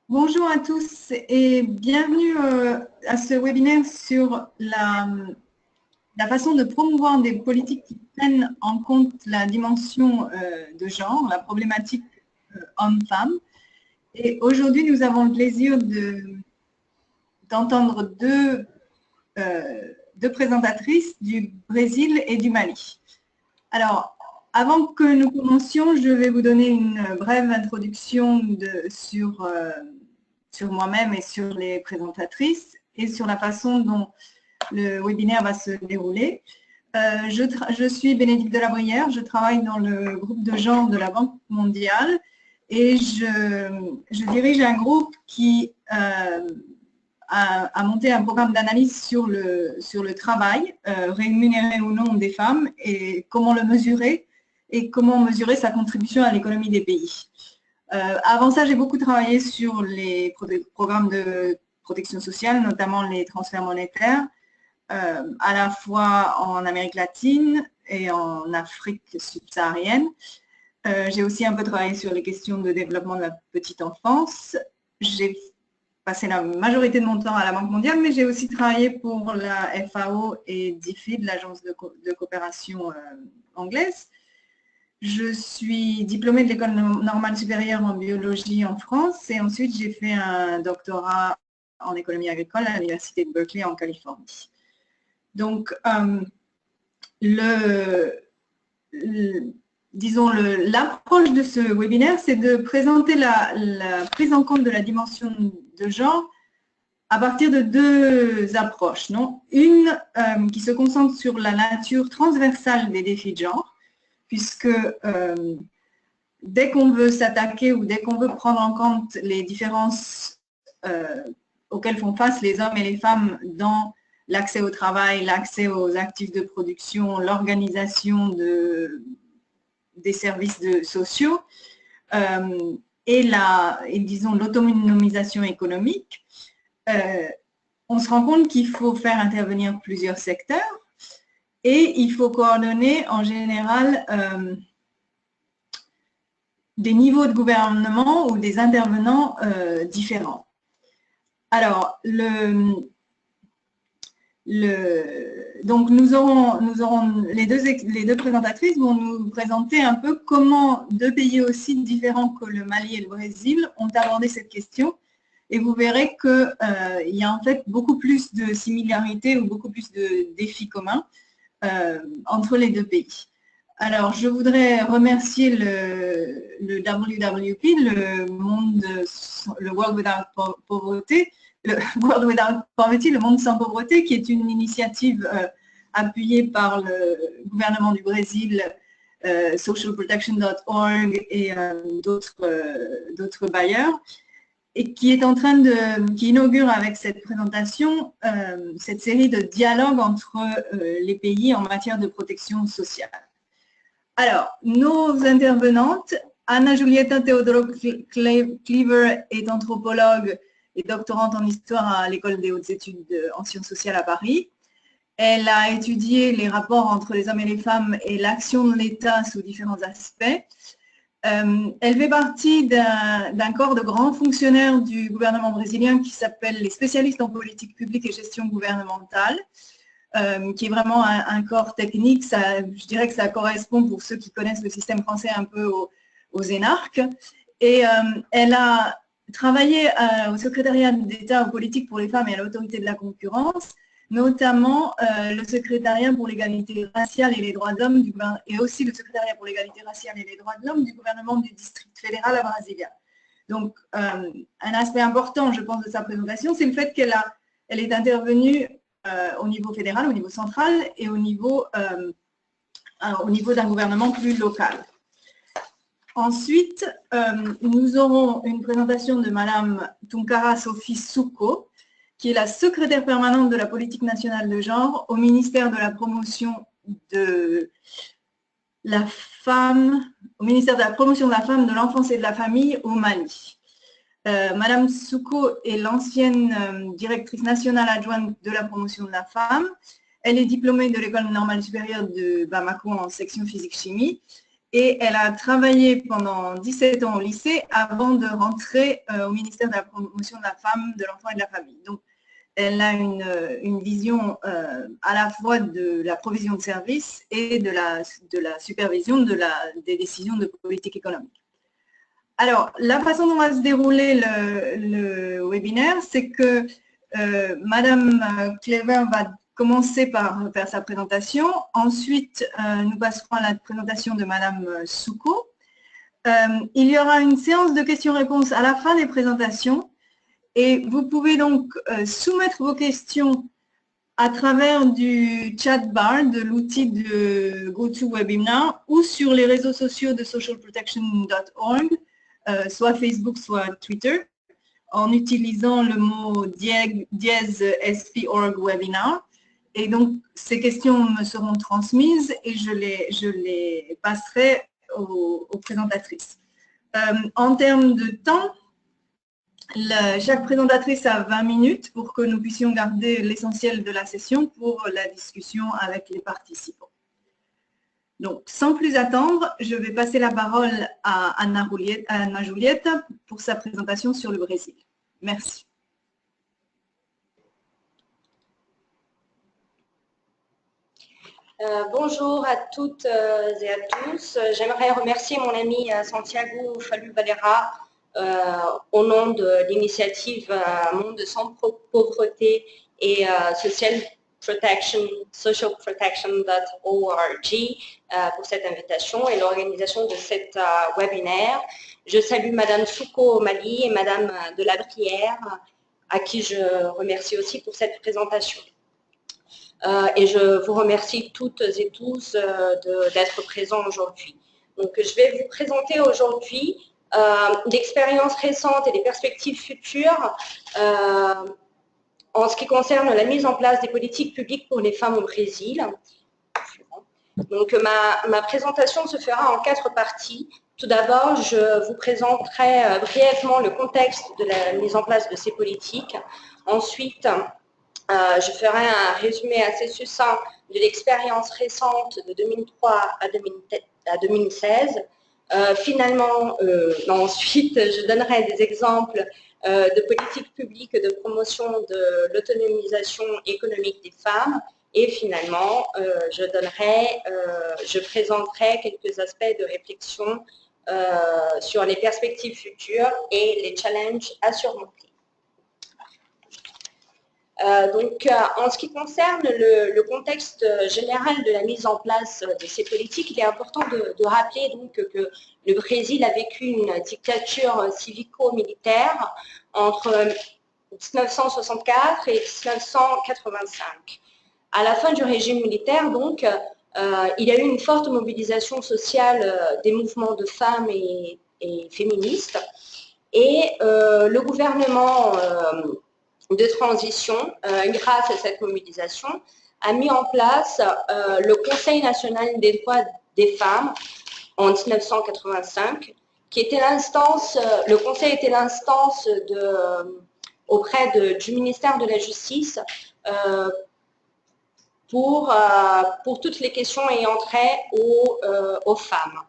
Bonjour à tous et bienvenue à ce webinaire sur la façon de promouvoir des politiques qui prennent en compte la dimension de genre, la problématique homme-femme. Et aujourd'hui, nous avons le plaisir d'entendre deux présentatrices du Brésil et du Mali. Alors, avant que nous commencions, je vais vous donner une brève introduction sur moi-même et sur les présentatrices et sur la façon dont le webinaire va se dérouler. Je suis Bénédicte Delabrière, je travaille dans le groupe de genre de la Banque mondiale et je dirige un groupe qui a monté un programme d'analyse sur le travail, rémunéré ou non des femmes, et comment le mesurer et comment mesurer sa contribution à l'économie des pays. Avant ça, j'ai beaucoup travaillé sur les programmes de protection sociale, notamment les transferts monétaires, à la fois en Amérique latine et en Afrique subsaharienne. J'ai aussi un peu travaillé sur les questions de développement de la petite enfance. J'ai passé la majorité de mon temps à la Banque mondiale, mais j'ai aussi travaillé pour la FAO et DFID, l'agence de coopération anglaise. Je suis diplômée de l'École normale supérieure en biologie en France et ensuite j'ai fait un doctorat en économie agricole à l'Université de Berkeley en Californie. Donc, disons, l'approche de ce webinaire, c'est de présenter la prise en compte de la dimension de genre à partir de deux approches. Non, une qui se concentre sur la nature transversale des défis de genre, puisque dès qu'on veut s'attaquer ou dès qu'on veut prendre en compte les différences auxquelles font face les hommes et les femmes dans l'accès au travail, l'accès aux actifs de production, l'organisation des services sociaux et disons l'autonomisation économique, on se rend compte qu'il faut faire intervenir plusieurs secteurs et il faut coordonner en général des niveaux de gouvernement ou des intervenants différents. Alors, donc nous aurons les deux présentatrices vont nous présenter un peu comment deux pays aussi différents que le Mali et le Brésil ont abordé cette question. Et vous verrez qu'il y a en fait beaucoup plus de similarités ou beaucoup plus de défis communs entre les deux pays. Alors, je voudrais remercier le WWP, le World Without Poverty, le World Without Poverty, le monde sans pauvreté, qui est une initiative appuyée par le gouvernement du Brésil, socialprotection.org et d'autres bailleurs, et qui est en train qui inaugure avec cette présentation cette série de dialogues entre les pays en matière de protection sociale. Alors, nos intervenantes, Anna Giulietta Teodoro Cleaver est anthropologue et doctorante en histoire à l'École des hautes études en sciences sociales à Paris. Elle a étudié les rapports entre les hommes et les femmes et l'action de l'État sous différents aspects. Elle fait partie d'un corps de grands fonctionnaires du gouvernement brésilien qui s'appelle les spécialistes en politique publique et gestion gouvernementale, qui est vraiment un corps technique. Je dirais que ça correspond, pour ceux qui connaissent le système français, un peu aux énarques. Et elle a travaillé au secrétariat d'État aux politiques pour les femmes et à l'autorité de la concurrence, notamment le secrétariat pour l'égalité raciale et les droits de l'homme et aussi le secrétariat pour l'égalité raciale et les droits de l'homme du gouvernement du district fédéral à Brasilia. Donc, un aspect important, je pense, de sa présentation, c'est le fait qu'elle est intervenue au niveau fédéral, au niveau central et au niveau d'un gouvernement plus local. Ensuite, nous aurons une présentation de Madame Tunkara Sophie Souko, qui est la secrétaire permanente de la politique nationale de genre au ministère de la promotion de la femme, au ministère de la promotion de la femme, de l'enfance et de la famille au Mali. Madame Souko est l'ancienne directrice nationale adjointe de la promotion de la femme. Elle est diplômée de l'École normale supérieure de Bamako en section physique-chimie et elle a travaillé pendant 17 ans au lycée avant de rentrer au ministère de la promotion de la femme, de l'enfant et de la famille. Donc, elle a une vision à la fois de la provision de services et de la supervision des décisions de politique économique. Alors, la façon dont va se dérouler le webinaire, c'est que Madame Clever va commencer par faire sa présentation. Ensuite, nous passerons à la présentation de Madame Souko. Il y aura une séance de questions-réponses à la fin des présentations et vous pouvez donc soumettre vos questions à travers du chat bar de l'outil de GoToWebinar ou sur les réseaux sociaux de socialprotection.org, soit Facebook, soit Twitter, en utilisant le mot #SP org webinar. Et donc, ces questions me seront transmises et je les passerai aux présentatrices. En termes de temps, chaque présentatrice a 20 minutes pour que nous puissions garder l'essentiel de la session pour la discussion avec les participants. Donc, sans plus attendre, je vais passer la parole à Anna Julieta pour sa présentation sur le Brésil. Merci. Bonjour à toutes et à tous. J'aimerais remercier mon ami Santiago Fallu Valera au nom de l'initiative Monde sans pauvreté et socialprotection.org pour cette invitation et l'organisation de cet webinaire. Je salue Madame Souko au Mali et Madame de la Brière, à qui je remercie aussi pour cette présentation. Et je vous remercie toutes et tous d'être présents aujourd'hui. Donc, je vais vous présenter aujourd'hui l'expérience récente et les perspectives futures en ce qui concerne la mise en place des politiques publiques pour les femmes au Brésil. Donc, ma présentation se fera en 4 parties. Tout d'abord, je vous présenterai brièvement le contexte de la mise en place de ces politiques. Ensuite, je ferai un résumé assez succinct de l'expérience récente de 2003 à 2016. Ensuite, je donnerai des exemples de politiques publiques de promotion de l'autonomisation économique des femmes. Et finalement, je présenterai quelques aspects de réflexion sur les perspectives futures et les challenges à surmonter. En ce qui concerne le contexte général de la mise en place de ces politiques, il est important de rappeler donc que le Brésil a vécu une dictature civico-militaire entre 1964 et 1985. À la fin du régime militaire, donc, il y a eu une forte mobilisation sociale des mouvements de femmes et féministes, et le gouvernement de transition, grâce à cette mobilisation, a mis en place le Conseil national des droits des femmes en 1985, qui était l'instance, le Conseil était l'instance auprès du ministère de la Justice pour toutes les questions ayant trait aux femmes.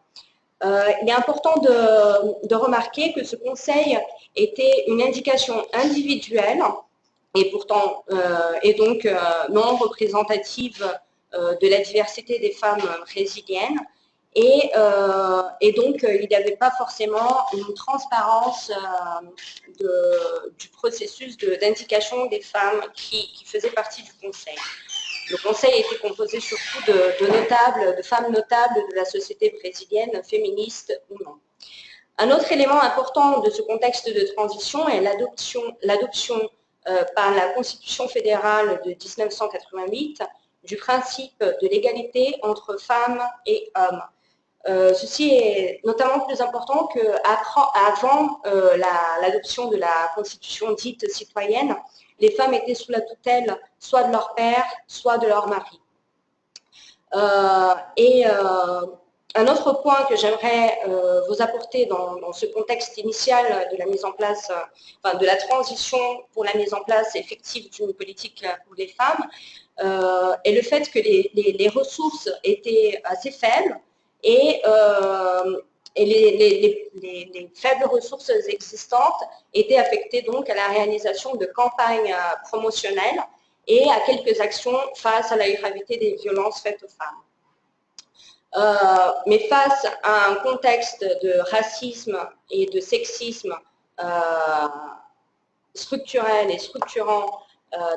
Il est important de remarquer que ce conseil était une indication individuelle et pourtant donc non représentative de la diversité des femmes brésiliennes, et donc il n'y avait pas forcément une transparence du processus d'indication des femmes qui faisaient partie du conseil. Le conseil était composé surtout de notables, de femmes notables de la société brésilienne, féministes ou non. Un autre élément important de ce contexte de transition est l'adoption par la Constitution fédérale de 1988 du principe de l'égalité entre femmes et hommes. Ceci est notamment plus important qu'avant l'adoption de la Constitution dite citoyenne. Les femmes étaient sous la tutelle soit de leur père, soit de leur mari. Un autre point que j'aimerais vous apporter dans ce contexte initial de la mise en place, de la transition pour la mise en place effective d'une politique pour les femmes, est le fait que les ressources étaient assez faibles et les faibles ressources existantes étaient affectées donc à la réalisation de campagnes promotionnelles et à quelques actions face à la gravité des violences faites aux femmes. Mais face à un contexte de racisme et de sexisme structurel et structurant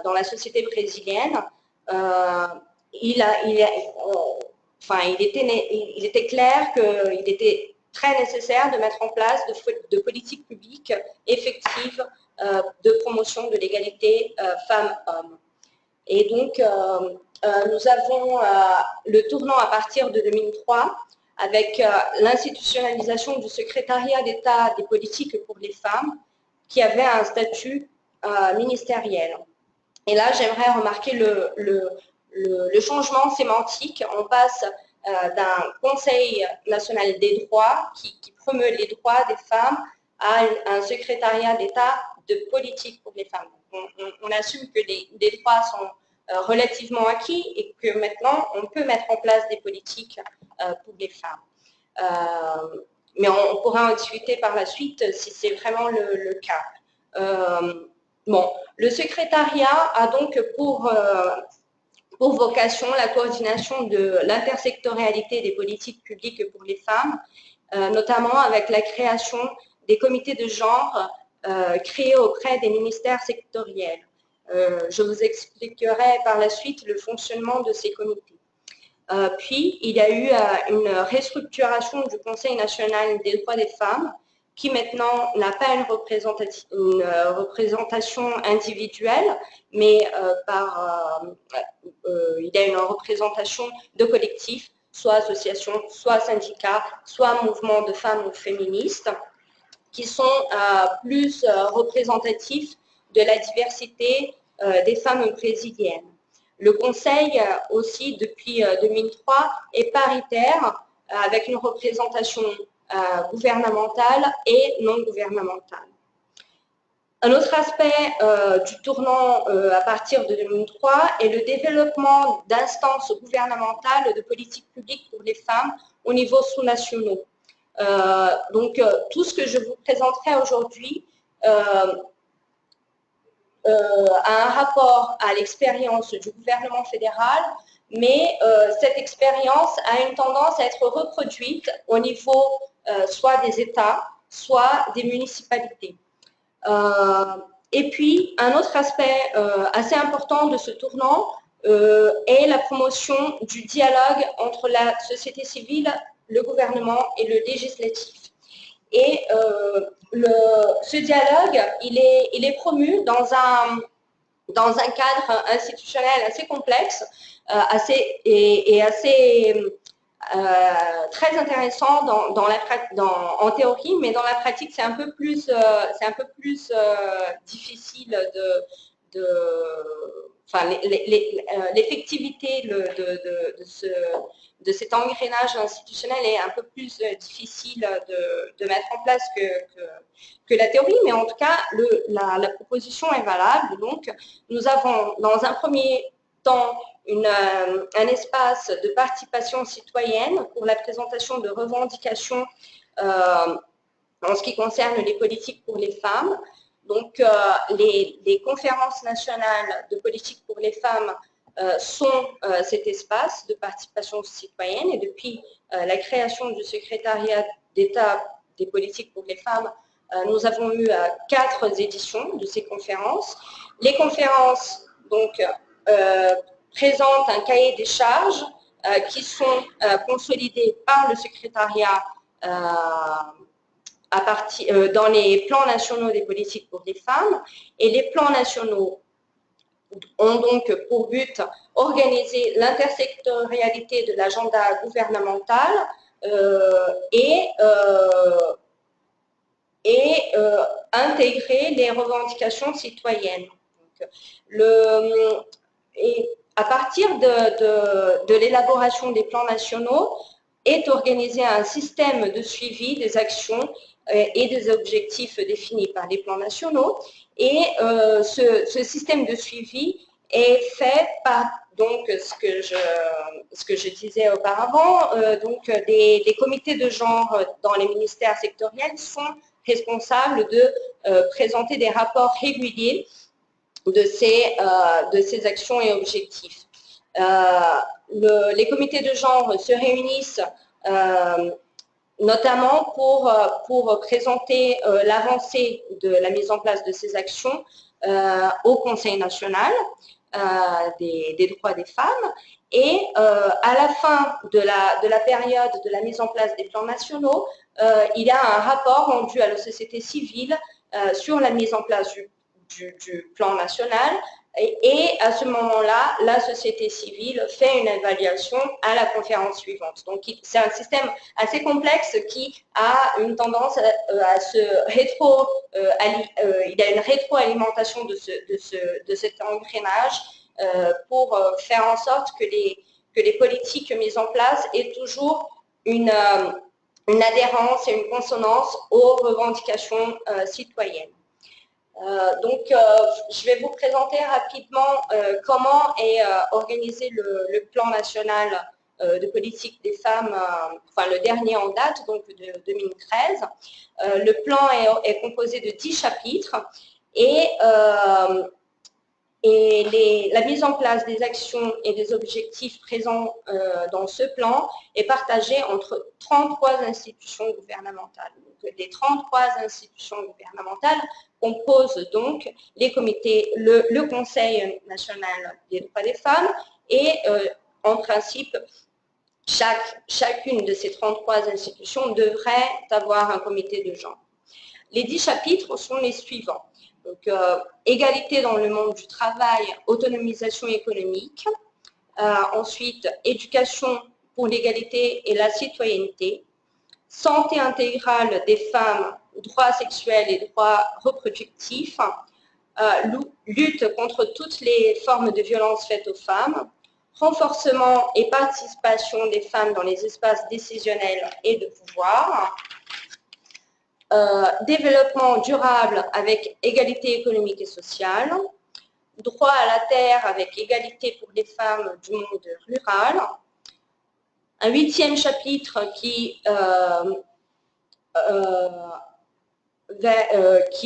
dans la société brésilienne, il était clair qu'il était très nécessaire de mettre en place de politiques publiques effectives de promotion de l'égalité femmes-hommes. Et donc, nous avons le tournant à partir de 2003 avec l'institutionnalisation du secrétariat d'État des politiques pour les femmes qui avait un statut ministériel. Et là, j'aimerais remarquer le changement sémantique. On passe d'un Conseil national des droits qui promeut les droits des femmes à un secrétariat d'État de politique pour les femmes. On assume que les droits sont relativement acquis et que maintenant, on peut mettre en place des politiques pour les femmes. Mais on pourra en discuter par la suite si c'est vraiment le cas. Bon, le secrétariat a donc pour vocation la coordination de l'intersectorialité des politiques publiques pour les femmes, notamment avec la création des comités de genre créés auprès des ministères sectoriels. Je vous expliquerai par la suite le fonctionnement de ces comités. Puis, il y a eu une restructuration du Conseil national des droits des femmes qui maintenant n'a pas une représentation individuelle, mais il y a une représentation de collectifs, soit associations, soit syndicats, soit mouvements de femmes ou féministes, qui sont plus représentatifs de la diversité des femmes brésiliennes. Le Conseil aussi, depuis 2003, est paritaire avec une représentation gouvernementale et non gouvernementale. Un autre aspect du tournant à partir de 2003 est le développement d'instances gouvernementales de politique publique pour les femmes au niveau sous-nationaux. Donc, tout ce que je vous présenterai aujourd'hui a un rapport à l'expérience du gouvernement fédéral, mais cette expérience a une tendance à être reproduite au niveau soit des États, soit des municipalités. Et puis, un autre aspect assez important de ce tournant est la promotion du dialogue entre la société civile, le gouvernement et le législatif. Et ce dialogue, il est promu dans un cadre institutionnel assez complexe très intéressant en théorie, mais dans la pratique, c'est un peu plus difficile l'effectivité de cet engrenage institutionnel est un peu plus difficile de mettre en place que la théorie, mais en tout cas, la proposition est valable. Donc, nous avons dans un premier temps un espace de participation citoyenne pour la présentation de revendications en ce qui concerne les politiques pour les femmes. Donc, les conférences nationales de politique pour les femmes sont cet espace de participation citoyenne. Et depuis la création du secrétariat d'État des politiques pour les femmes, nous avons eu 4 éditions de ces conférences. Les conférences donc, présentent un cahier des charges qui sont consolidés par le secrétariat dans les plans nationaux des politiques pour les femmes. Et les plans nationaux ont donc pour but organiser l'intersectorialité de l'agenda gouvernemental et intégrer les revendications citoyennes. Et à partir de l'élaboration des plans nationaux est organisé un système de suivi des actions et des objectifs définis par les plans nationaux. Et ce système de suivi est fait par donc ce que je disais auparavant, donc les comités de genre dans les ministères sectoriels sont responsables de présenter des rapports réguliers de ces actions et objectifs. Les comités de genre se réunissent notamment pour présenter l'avancée de la mise en place de ces actions au Conseil national des droits des femmes. Et à la fin de la période de la mise en place des plans nationaux, il y a un rapport rendu à la société civile sur la mise en place du plan national. Et à ce moment-là, la société civile fait une évaluation à la conférence suivante. Donc, c'est un système assez complexe qui a une tendance à se il y a une rétroalimentation de cet engrenage pour faire en sorte que les politiques mises en place aient toujours une adhérence et une consonance aux revendications citoyennes. Donc, je vais vous présenter rapidement comment est organisé le plan national de politique des femmes, enfin le dernier en date, donc de 2013. Le plan est composé de 10 chapitres et la mise en place des actions et des objectifs présents dans ce plan est partagée entre 33 institutions gouvernementales. Donc, les 33 institutions gouvernementales composent donc les comités, le Conseil national des droits des femmes et en principe, chacune de ces 33 institutions devrait avoir un comité de genre. Les 10 chapitres sont les suivants. Donc, égalité dans le monde du travail, autonomisation économique. Ensuite, éducation pour l'égalité et la citoyenneté. Santé intégrale des femmes, droits sexuels et droits reproductifs. Lutte contre toutes les formes de violence faites aux femmes. Renforcement et participation des femmes dans les espaces décisionnels et de pouvoir. Développement durable avec égalité économique et sociale, droit à la terre avec égalité pour les femmes du monde rural, un 8e chapitre qui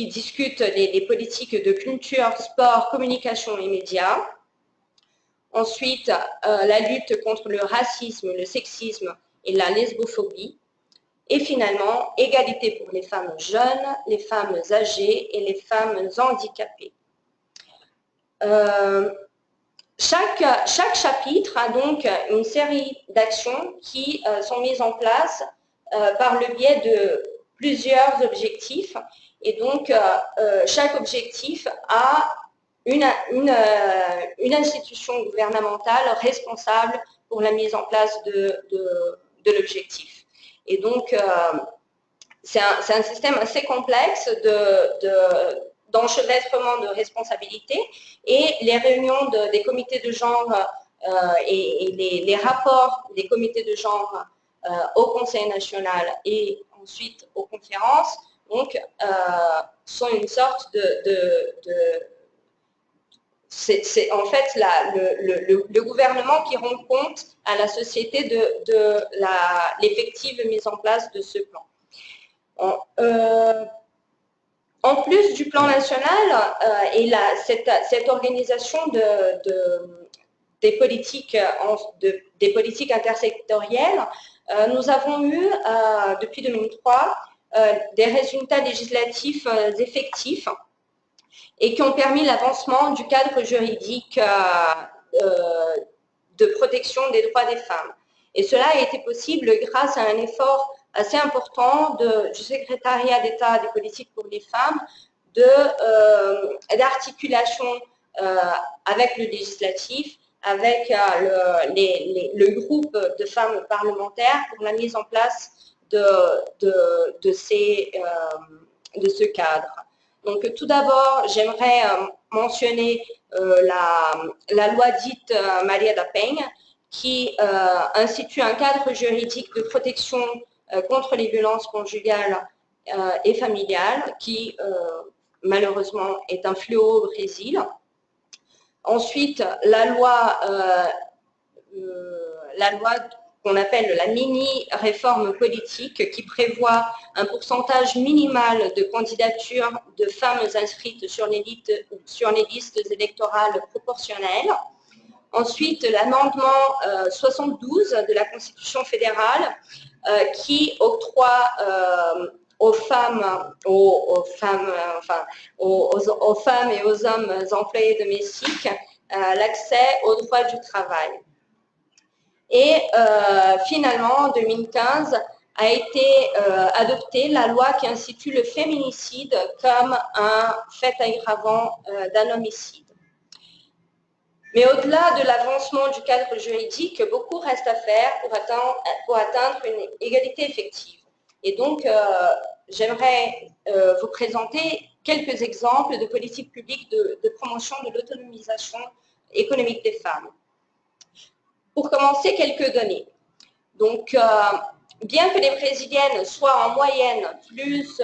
discute les politiques de culture, sport, communication et médias. Ensuite, la lutte contre le racisme, le sexisme et la lesbophobie. Et finalement, égalité pour les femmes jeunes, les femmes âgées et les femmes handicapées. Chaque chapitre a donc une série d'actions qui sont mises en place par le biais de plusieurs objectifs. Et donc, chaque objectif a une institution gouvernementale responsable pour la mise en place de l'objectif. Et donc, c'est un système assez complexe d'enchevêtrement de responsabilités et les réunions des comités de genre et les rapports des comités de genre au Conseil national et ensuite aux conférences donc, sont une sorte c'est en fait le gouvernement qui rend compte à la société de l'effective mise en place de ce plan. En plus du plan national et cette organisation des politiques intersectorielles, nous avons eu depuis 2003 des résultats législatifs effectifs et qui ont permis l'avancement du cadre juridique de protection des droits des femmes. Et cela a été possible grâce à un effort assez important du secrétariat d'État des politiques pour les femmes, d'articulation avec le législatif, avec le groupe de femmes parlementaires pour la mise en place de ce cadre. Donc tout d'abord, j'aimerais mentionner la loi dite Maria da Penha, qui institue un cadre juridique de protection contre les violences conjugales et familiales, qui malheureusement est un fléau au Brésil. Ensuite, la loi qu'on appelle la mini-réforme politique qui prévoit un pourcentage minimal de candidatures de femmes inscrites sur les listes électorales proportionnelles. Ensuite, l'amendement 72 de la Constitution fédérale qui octroie aux femmes et aux hommes employés domestiques l'accès au droit du travail. Et finalement, en 2015, a été adoptée la loi qui institue le féminicide comme un fait aggravant d'un homicide. Mais au-delà de l'avancement du cadre juridique, beaucoup reste à faire pour atteindre une égalité effective. Et donc, j'aimerais vous présenter quelques exemples de politiques publiques de promotion de l'autonomisation économique des femmes. Pour commencer, quelques données. Donc, bien que les Brésiliennes soient en moyenne plus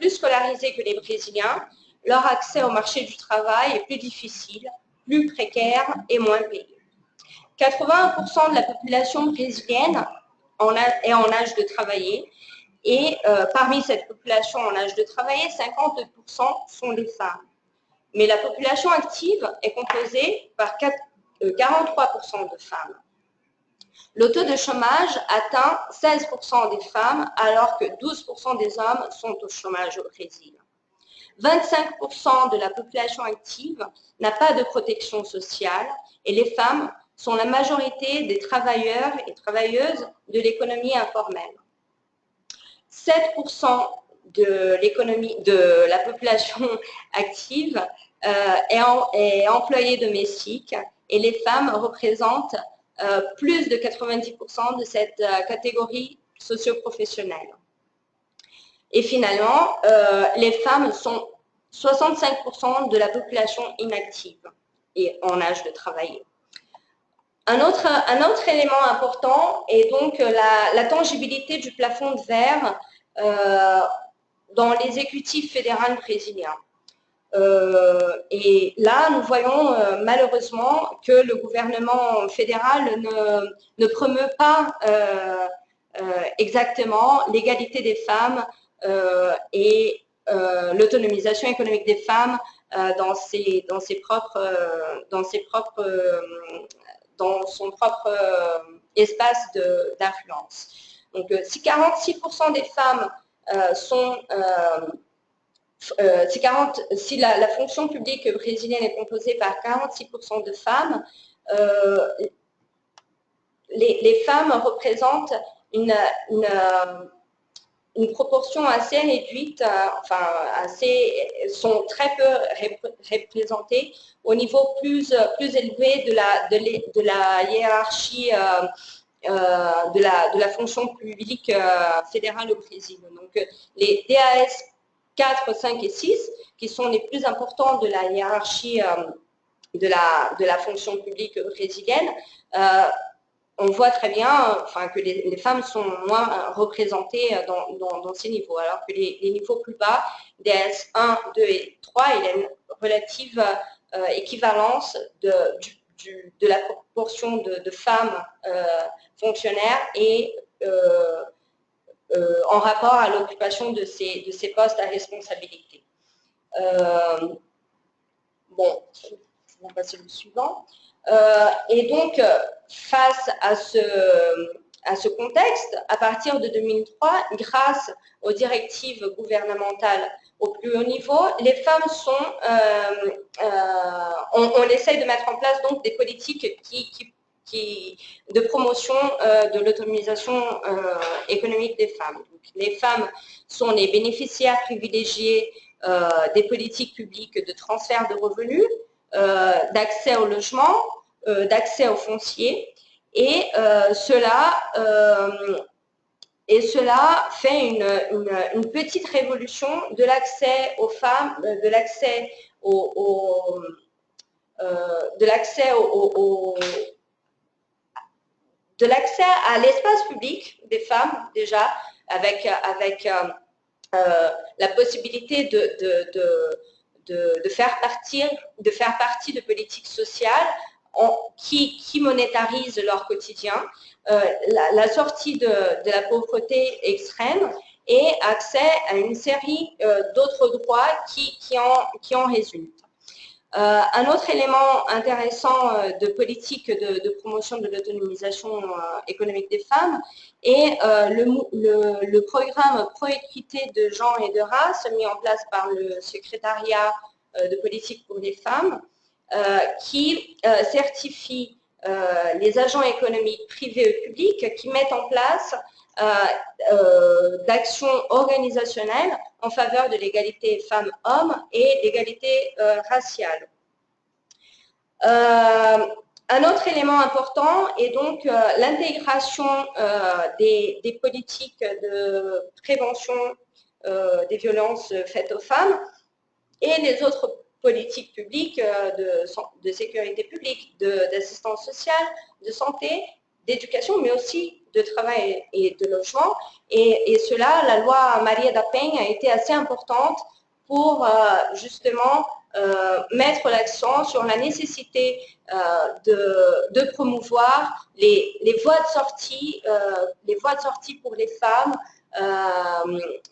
scolarisées que les Brésiliens, leur accès au marché du travail est plus difficile, plus précaire et moins payé. 81% de la population brésilienne est en âge de travailler et parmi cette population en âge de travailler, 52% sont des femmes. Mais la population active est composée par 43% de femmes. Le taux de chômage atteint 16% des femmes alors que 12% des hommes sont au chômage au Brésil. 25% de la population active n'a pas de protection sociale et les femmes sont la majorité des travailleurs et travailleuses de l'économie informelle. 7% de la population active est employée domestique et les femmes représentent plus de 90% de cette catégorie socio-professionnelle. Et finalement, les femmes sont 65% de la population inactive et en âge de travailler. Un autre élément important est donc la tangibilité du plafond de verre dans l'exécutif fédéral brésilien. Et là, nous voyons malheureusement que le gouvernement fédéral ne promeut pas exactement l'égalité des femmes et l'autonomisation économique des femmes dans son propre espace d'influence. Donc, si 46% des femmes si la fonction publique brésilienne est composée par 46% de femmes, les femmes représentent une proportion assez réduite, sont très peu représentées au niveau plus élevé de la hiérarchie de la fonction publique fédérale au Brésil. Donc, les DAS 4, 5 et 6, qui sont les plus importants de la hiérarchie de la fonction publique brésilienne, on voit très bien que les femmes sont moins représentées dans ces niveaux, alors que les niveaux plus bas, DS 1, 2 et 3, il y a une relative équivalence de la proportion de femmes fonctionnaires et en rapport à l'occupation de ces postes à responsabilité. Bon, on va passer au suivant. Et donc, face à ce contexte, à partir de 2003, grâce aux directives gouvernementales au plus haut niveau, les femmes on essaye de mettre en place donc des politiques de promotion de l'autonomisation économique des femmes. Donc, les femmes sont les bénéficiaires privilégiés des politiques publiques de transfert de revenus, d'accès au logement, d'accès au foncier, et cela fait une petite révolution de l'accès aux femmes, de l'accès à l'espace public des femmes, déjà, avec la possibilité de faire partie de politiques sociales qui monétarisent leur quotidien, la sortie de la pauvreté extrême et accès à une série d'autres droits qui en résultent. Un autre élément intéressant de politique de promotion de l'autonomisation économique des femmes est le programme Pro-équité de genre et de race mis en place par le secrétariat de politique pour les femmes qui certifie les agents économiques privés et publics qui mettent en place d'actions organisationnelles en faveur de l'égalité femmes-hommes et l'égalité raciale. Un autre élément important est donc l'intégration des politiques de prévention des violences faites aux femmes et les autres politiques publiques de sécurité publique, d'assistance sociale, de santé, d'éducation, mais aussi de travail et de logement. Et cela, la loi Maria da Penha a été assez importante pour justement mettre l'accent sur la nécessité de promouvoir les voies de sortie pour les femmes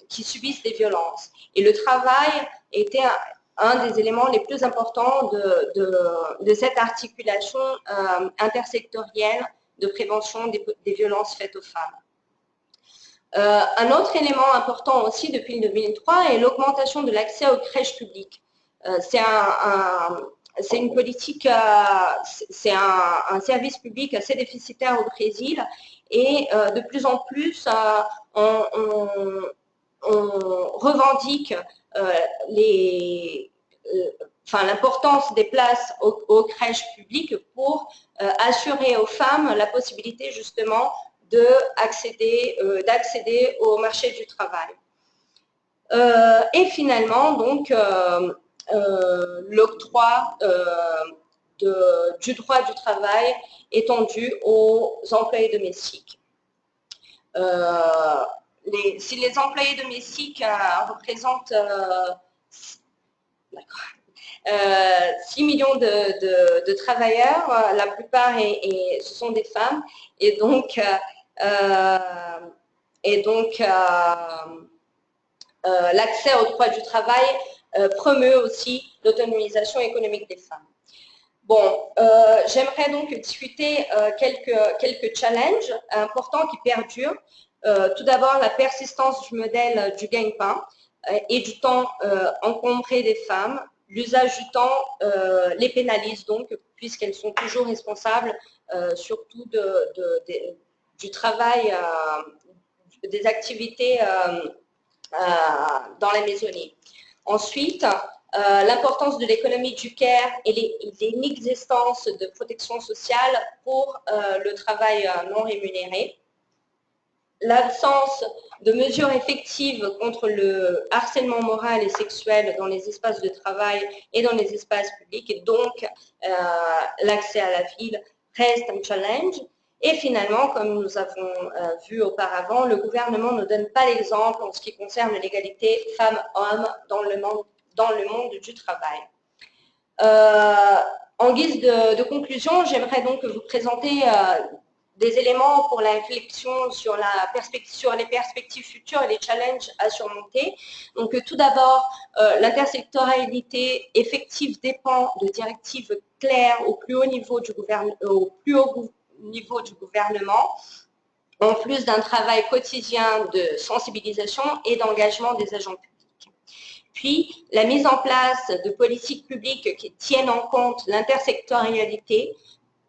qui subissent des violences. Et le travail était un des éléments les plus importants de cette articulation intersectorielle de prévention des violences faites aux femmes. Un autre élément important aussi depuis 2003 est l'augmentation de l'accès aux crèches publiques. C'est une politique, c'est un service public assez déficitaire au Brésil et de plus en plus on revendique l'importance des places aux crèches publiques pour assurer aux femmes la possibilité justement d'accéder au marché du travail. Et finalement, donc, l'octroi du droit du travail étendu aux employés domestiques. Si les employés domestiques représentent 6 millions de travailleurs, la plupart ce sont des femmes, et donc l'accès au droit du travail promeut aussi l'autonomisation économique des femmes. Bon, j'aimerais donc discuter quelques challenges importants qui perdurent. Tout d'abord, la persistance du modèle du gagne-pain et du temps encombré des femmes. L'usage du temps les pénalise donc, puisqu'elles sont toujours responsables surtout du travail, des activités dans la maisonnée. Ensuite, l'importance de l'économie du care et l'inexistence de protection sociale pour le travail non rémunéré. L'absence de mesures effectives contre le harcèlement moral et sexuel dans les espaces de travail et dans les espaces publics, et donc l'accès à la ville reste un challenge. Et finalement, comme nous avons vu auparavant, le gouvernement ne donne pas l'exemple en ce qui concerne l'égalité femmes-hommes dans le monde du travail. En guise de conclusion, j'aimerais donc vous présenter des éléments pour la réflexion sur les perspectives futures et les challenges à surmonter. Donc tout d'abord, l'intersectorialité effective dépend de directives claires au plus haut niveau du gouvernement, en plus d'un travail quotidien de sensibilisation et d'engagement des agents publics. Puis, la mise en place de politiques publiques qui tiennent en compte l'intersectorialité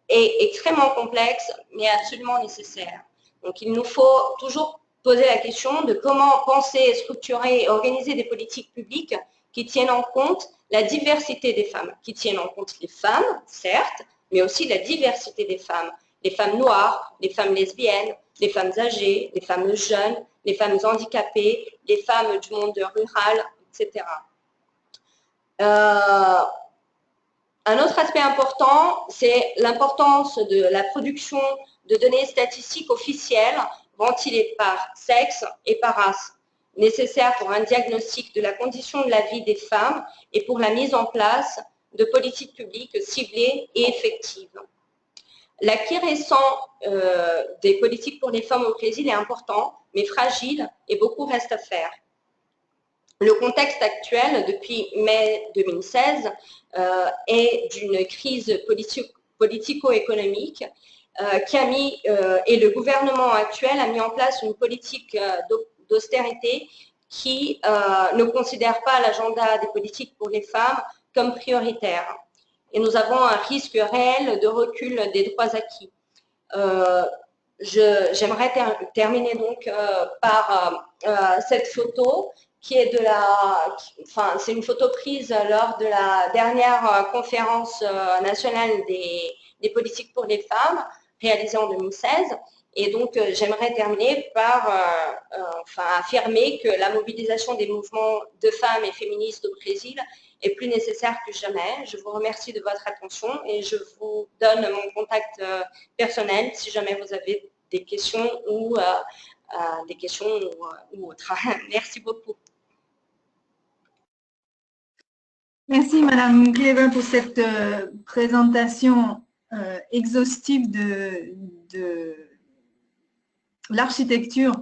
est extrêmement complexe, mais absolument nécessaire. Donc, il nous faut toujours poser la question de comment penser, structurer et organiser des politiques publiques qui tiennent en compte la diversité des femmes, qui tiennent en compte les femmes, certes, mais aussi la diversité des femmes. Les femmes noires, les femmes lesbiennes, les femmes âgées, les femmes jeunes, les femmes handicapées, les femmes du monde rural, etc. Un autre aspect important, c'est l'importance de la production de données statistiques officielles ventilées par sexe et par race. nécessaires pour un diagnostic de la condition de la vie des femmes et pour la mise en place de politiques publiques ciblées et effectives. L'acquis récent des politiques pour les femmes au Brésil est important, mais fragile et beaucoup reste à faire. Le contexte actuel, depuis mai 2016, est d'une crise politico-économique qui a mis, et le gouvernement actuel a mis en place une politique d'austérité qui ne considère pas l'agenda des politiques pour les femmes comme prioritaire. Et nous avons un risque réel de recul des droits acquis. J'aimerais terminer donc par cette photo qui est c'est une photo prise lors de la dernière conférence nationale des politiques pour les femmes réalisée en 2016. Et donc, j'aimerais terminer par affirmer que la mobilisation des mouvements de femmes et féministes au Brésil est plus nécessaire que jamais. Je vous remercie de votre attention et je vous donne mon contact personnel si jamais vous avez des questions ou autres. Merci beaucoup. Merci Madame Clever pour cette présentation exhaustive de l'architecture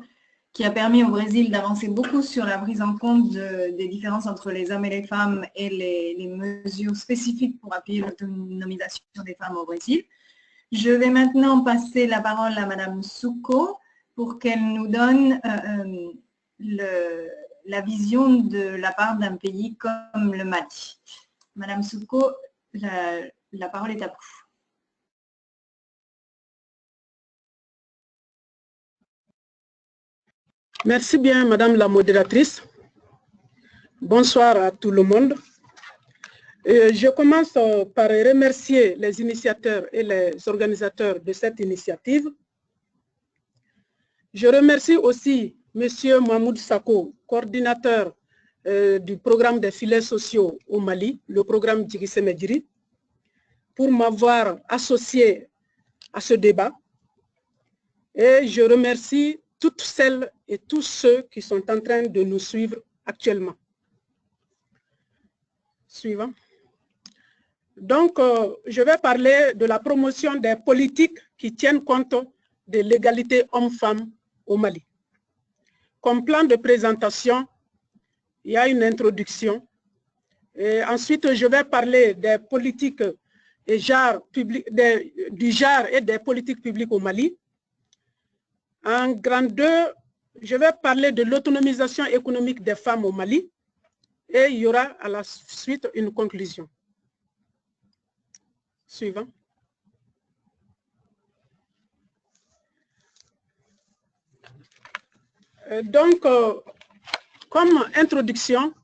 qui a permis au Brésil d'avancer beaucoup sur la prise en compte des différences entre les hommes et les femmes et les mesures spécifiques pour appuyer l'autonomisation des femmes au Brésil. Je vais maintenant passer la parole à Madame Souko pour qu'elle nous donne la vision de la part d'un pays comme le Mali. Madame Souko, la parole est à vous. Merci bien, Madame la modératrice. Bonsoir à tout le monde. Je commence par remercier les initiateurs et les organisateurs de cette initiative. Je remercie aussi Monsieur Mahmoud Sako, coordinateur du programme des filets sociaux au Mali, le programme Djigissé Medjiri, pour m'avoir associé à ce débat. Et je remercie toutes celles et tous ceux qui sont en train de nous suivre actuellement. Suivant. Donc, je vais parler de la promotion des politiques qui tiennent compte de l'égalité homme-femme au Mali. Comme plan de présentation, il y a une introduction. Et ensuite, je vais parler des politiques et du genre et des politiques publiques au Mali. En grand 2, je vais parler de l'autonomisation économique des femmes au Mali et il y aura à la suite une conclusion. Suivant. Donc, comme introduction,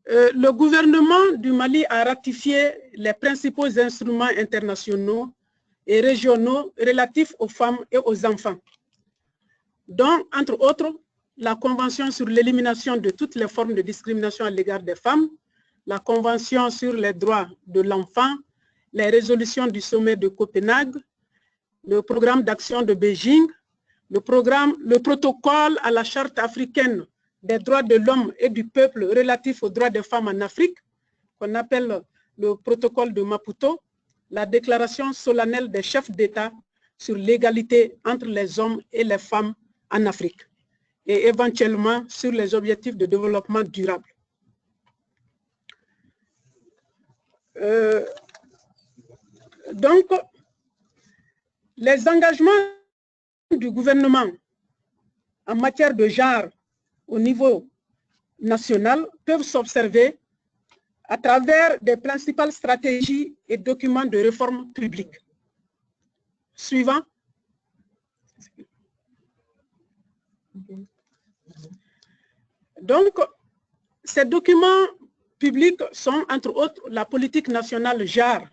le gouvernement du Mali a ratifié les principaux instruments internationaux et régionaux relatifs aux femmes et aux enfants, dont, entre autres, la Convention sur l'élimination de toutes les formes de discrimination à l'égard des femmes, la Convention sur les droits de l'enfant, les résolutions du sommet de Copenhague, le programme d'action de Beijing, le protocole à la Charte africaine des droits de l'homme et du peuple relatif aux droits des femmes en Afrique, qu'on appelle le protocole de Maputo, la déclaration solennelle des chefs d'État sur l'égalité entre les hommes et les femmes en Afrique, et éventuellement sur les objectifs de développement durable. Donc, les engagements du gouvernement en matière de genre au niveau national peuvent s'observer à travers des principales stratégies et documents de réforme publique. Suivant. Donc, ces documents publics sont, entre autres, la politique nationale genre,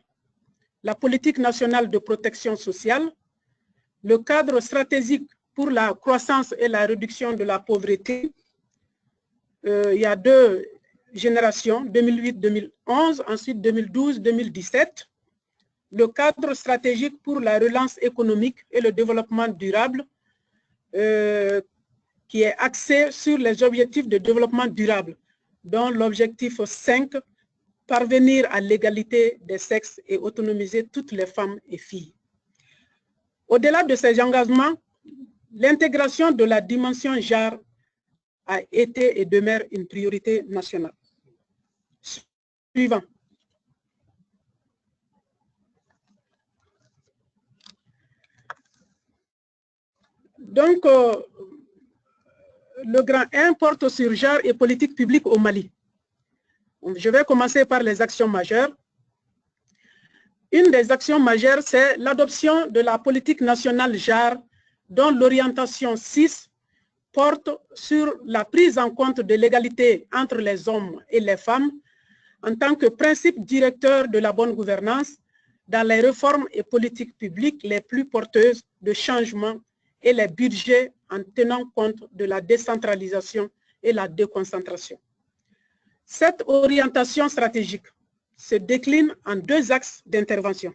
la politique nationale de protection sociale, le cadre stratégique pour la croissance et la réduction de la pauvreté. Il y a 2 générations, 2008-2011, ensuite 2012-2017. Le cadre stratégique pour la relance économique et le développement durable, qui est axé sur les objectifs de développement durable, dont l'objectif 5, parvenir à l'égalité des sexes et autonomiser toutes les femmes et filles. Au-delà de ces engagements, l'intégration de la dimension genre a été et demeure une priorité nationale. Suivant. Donc, le grand 1 porte sur genre et politique publique au Mali. Je vais commencer par les actions majeures. Une des actions majeures, c'est l'adoption de la politique nationale genre, dont l'orientation 6 porte sur la prise en compte de l'égalité entre les hommes et les femmes en tant que principe directeur de la bonne gouvernance dans les réformes et politiques publiques les plus porteuses de changement et les budgets en tenant compte de la décentralisation et la déconcentration. Cette orientation stratégique se décline en 2 axes d'intervention.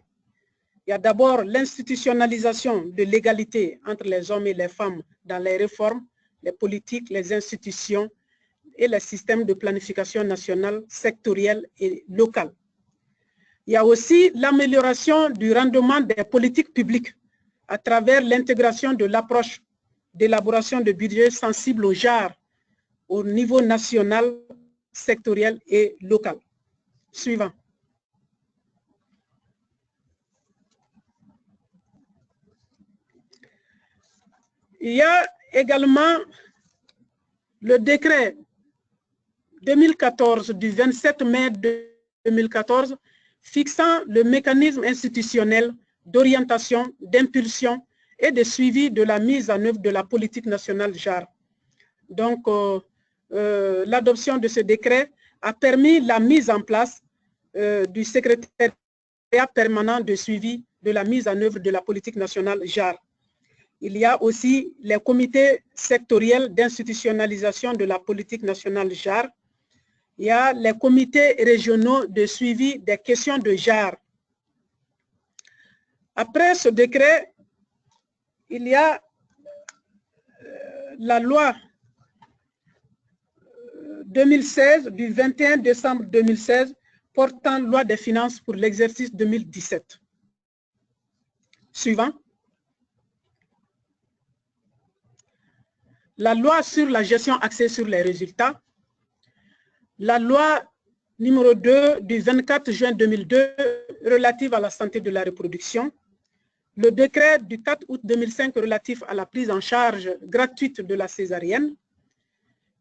Il y a d'abord l'institutionnalisation de l'égalité entre les hommes et les femmes dans les réformes, les politiques, les institutions et les systèmes de planification nationale, sectorielle et locale. Il y a aussi l'amélioration du rendement des politiques publiques à travers l'intégration de l'approche d'élaboration de budgets sensibles au genre au niveau national, sectoriel et local. Suivant. Il y a également le décret 2014 du 27 mai 2014 fixant le mécanisme institutionnel d'orientation, d'impulsion et de suivi de la mise en œuvre de la politique nationale genre. Donc, l'adoption de ce décret a permis la mise en place du secrétariat permanent de suivi de la mise en œuvre de la politique nationale genre. Il y a aussi les comités sectoriels d'institutionnalisation de la politique nationale genre. Il y a les comités régionaux de suivi des questions de genre. Après ce décret, il y a la loi 2016 du 21 décembre 2016 portant loi des finances pour l'exercice 2017. Suivant. La loi sur la gestion axée sur les résultats. La loi numéro 2 du 24 juin 2002 relative à la santé de la reproduction. Le décret du 4 août 2005 relatif à la prise en charge gratuite de la césarienne.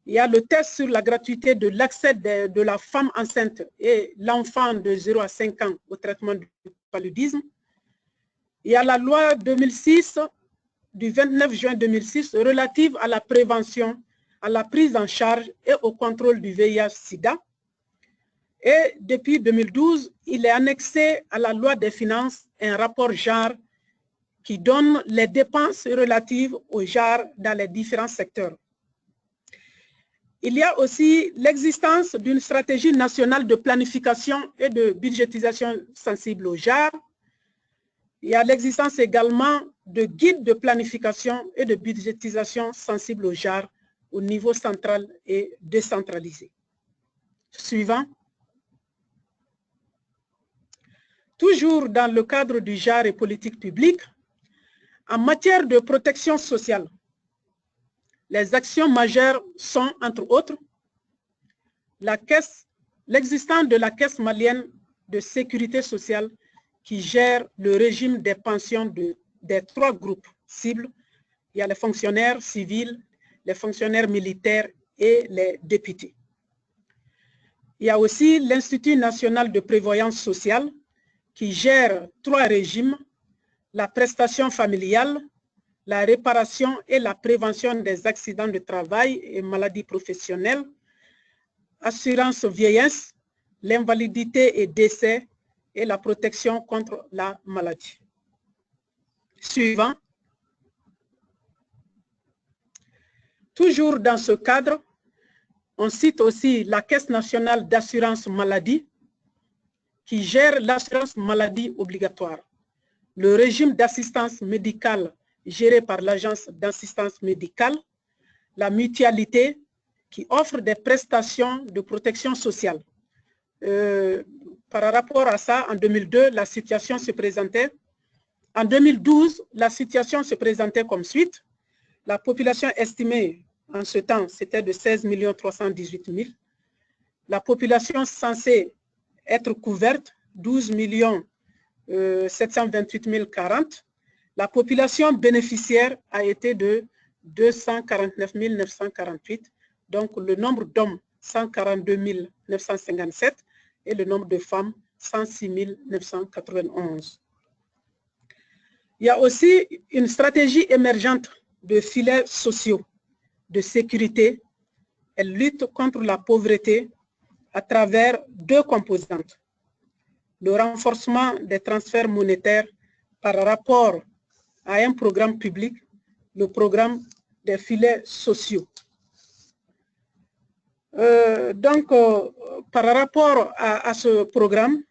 Il y a le test sur la gratuité de l'accès de la femme enceinte et l'enfant de 0 à 5 ans au traitement du paludisme. Il y a la loi 2006 du 29 juin 2006 relative à la prévention, à la prise en charge et au contrôle du VIH-Sida. Et depuis 2012, il est annexé à la loi des finances un rapport genre qui donne les dépenses relatives au genre dans les différents secteurs. Il y a aussi l'existence d'une stratégie nationale de planification et de budgétisation sensible au genre. Il y a l'existence également de guides de planification et de budgétisation sensibles au genre au niveau central et décentralisé. Suivant. Toujours dans le cadre du genre et politique publique, en matière de protection sociale, les actions majeures sont, entre autres, l'existence de la Caisse malienne de sécurité sociale qui gère le régime des pensions des 3 groupes cibles. Il y a les fonctionnaires civils, les fonctionnaires militaires et les députés. Il y a aussi l'Institut national de prévoyance sociale qui gère 3 régimes, la prestation familiale, la réparation et la prévention des accidents de travail et maladies professionnelles, assurance vieillesse, l'invalidité et décès et la protection contre la maladie. Suivant. Toujours dans ce cadre, on cite aussi la Caisse nationale d'assurance maladie qui gère l'assurance maladie obligatoire, le régime d'assistance médicale géré par l'Agence d'assistance médicale, la mutualité qui offre des prestations de protection sociale. Par rapport à ça, en 2002, la situation se présentait. En 2012, la situation se présentait comme suite. La population estimée en ce temps, c'était de 16 318 000. La population censée être couverte, 12 728 040. La population bénéficiaire a été de 249 948. Donc, le nombre d'hommes, 142 957 et le nombre de femmes, 106 991. Il y a aussi une stratégie émergente de filets sociaux, de sécurité. Elle lutte contre la pauvreté à travers deux composantes. Le renforcement des transferts monétaires par rapport à un programme public, le programme des filets sociaux. Par rapport à ce programme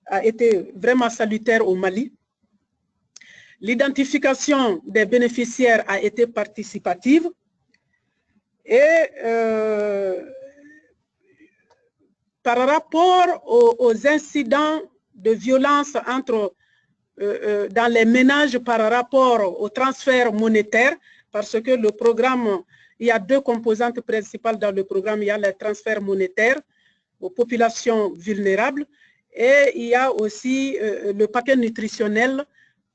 a été vraiment salutaire au Mali. L'identification des bénéficiaires a été participative et par rapport aux incidents de violence dans les ménages par rapport au transfert monétaire, parce que le programme, il y a deux composantes principales dans le programme. Il y a les transferts monétaires aux populations vulnérables et il y a aussi le paquet nutritionnel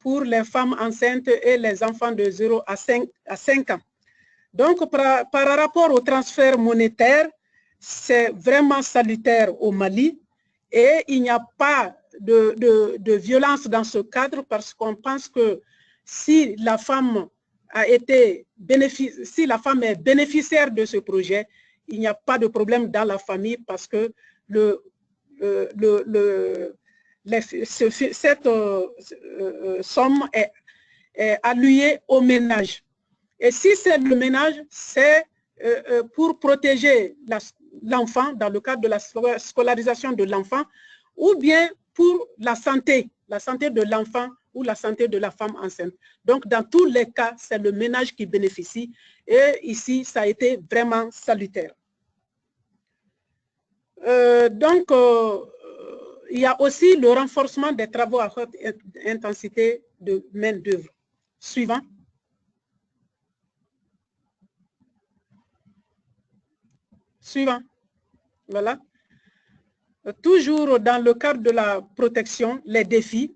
pour les femmes enceintes et les enfants de 0 à 5 ans. Donc, par rapport au transfert monétaire, c'est vraiment salutaire au Mali et il n'y a pas de violence dans ce cadre parce qu'on pense que si la femme est bénéficiaire de ce projet, il n'y a pas de problème dans la famille parce que cette somme est allouée au ménage. Et si c'est le ménage, c'est pour protéger l'enfant dans le cadre de la scolarisation de l'enfant ou bien pour la santé de l'enfant ou la santé de la femme enceinte. Donc, dans tous les cas, c'est le ménage qui bénéficie et ici, ça a été vraiment salutaire. Il y a aussi le renforcement des travaux à haute intensité de main-d'œuvre. Suivant. Suivant. Voilà. Toujours dans le cadre de la protection, les défis,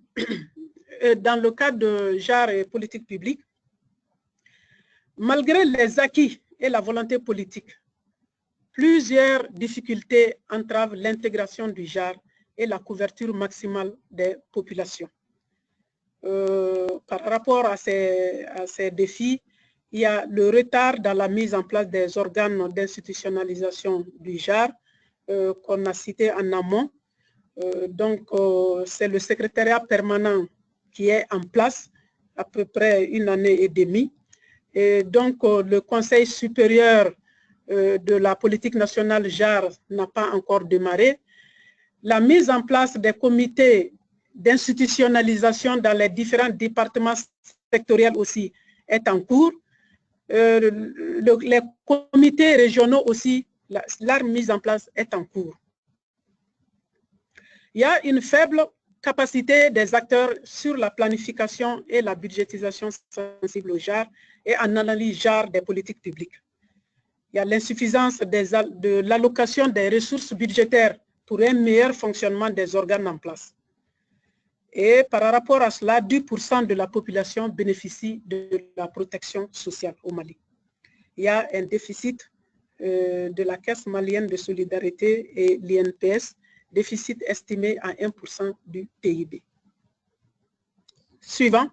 dans le cadre de genre et politique publique, malgré les acquis et la volonté politique, plusieurs difficultés entravent l'intégration du genre et la couverture maximale des populations. Par rapport à ces défis, il y a le retard dans la mise en place des organes d'institutionnalisation du genre qu'on a cité en amont. C'est le secrétariat permanent qui est en place à peu près 1 année et demie. Et donc, le Conseil supérieur de la politique nationale genre n'a pas encore démarré. La mise en place des comités d'institutionnalisation dans les différents départements sectoriels aussi est en cours. Les comités régionaux aussi, leur mise en place est en cours. Il y a une faible capacité des acteurs sur la planification et la budgétisation sensible au genre et en analyse genre des politiques publiques. Il y a l'insuffisance de l'allocation des ressources budgétaires pour un meilleur fonctionnement des organes en place. Et par rapport à cela, 10% de la population bénéficie de la protection sociale au Mali. Il y a un déficit de la Caisse malienne de solidarité et l'INPS, déficit estimé à 1% du PIB. Suivant.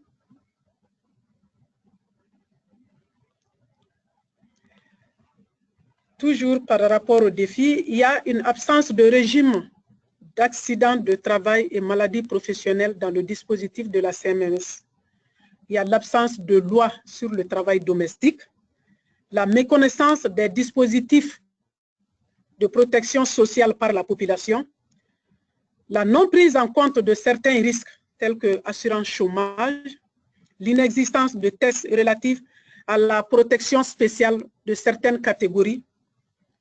Toujours par rapport aux défis, il y a une absence de régime d'accidents de travail et maladies professionnelles dans le dispositif de la CMS. Il y a l'absence de loi sur le travail domestique, la méconnaissance des dispositifs de protection sociale par la population, la non prise en compte de certains risques tels que assurance chômage, l'inexistence de tests relatifs à la protection spéciale de certaines catégories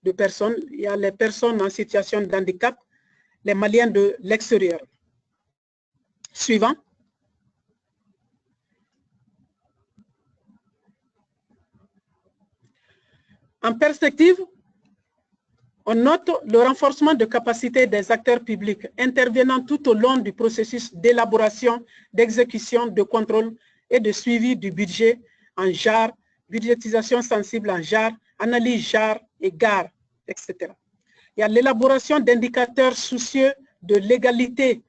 de personnes. Il y a les personnes en situation de handicap, les Maliens de l'extérieur. Suivant. En perspective, on note le renforcement de capacité des acteurs publics intervenant tout au long du processus d'élaboration, d'exécution, de contrôle et de suivi du budget en JAR, budgétisation sensible en JAR, analyse JAR et GAR, etc. Il y a l'élaboration d'indicateurs soucieux de l'égalité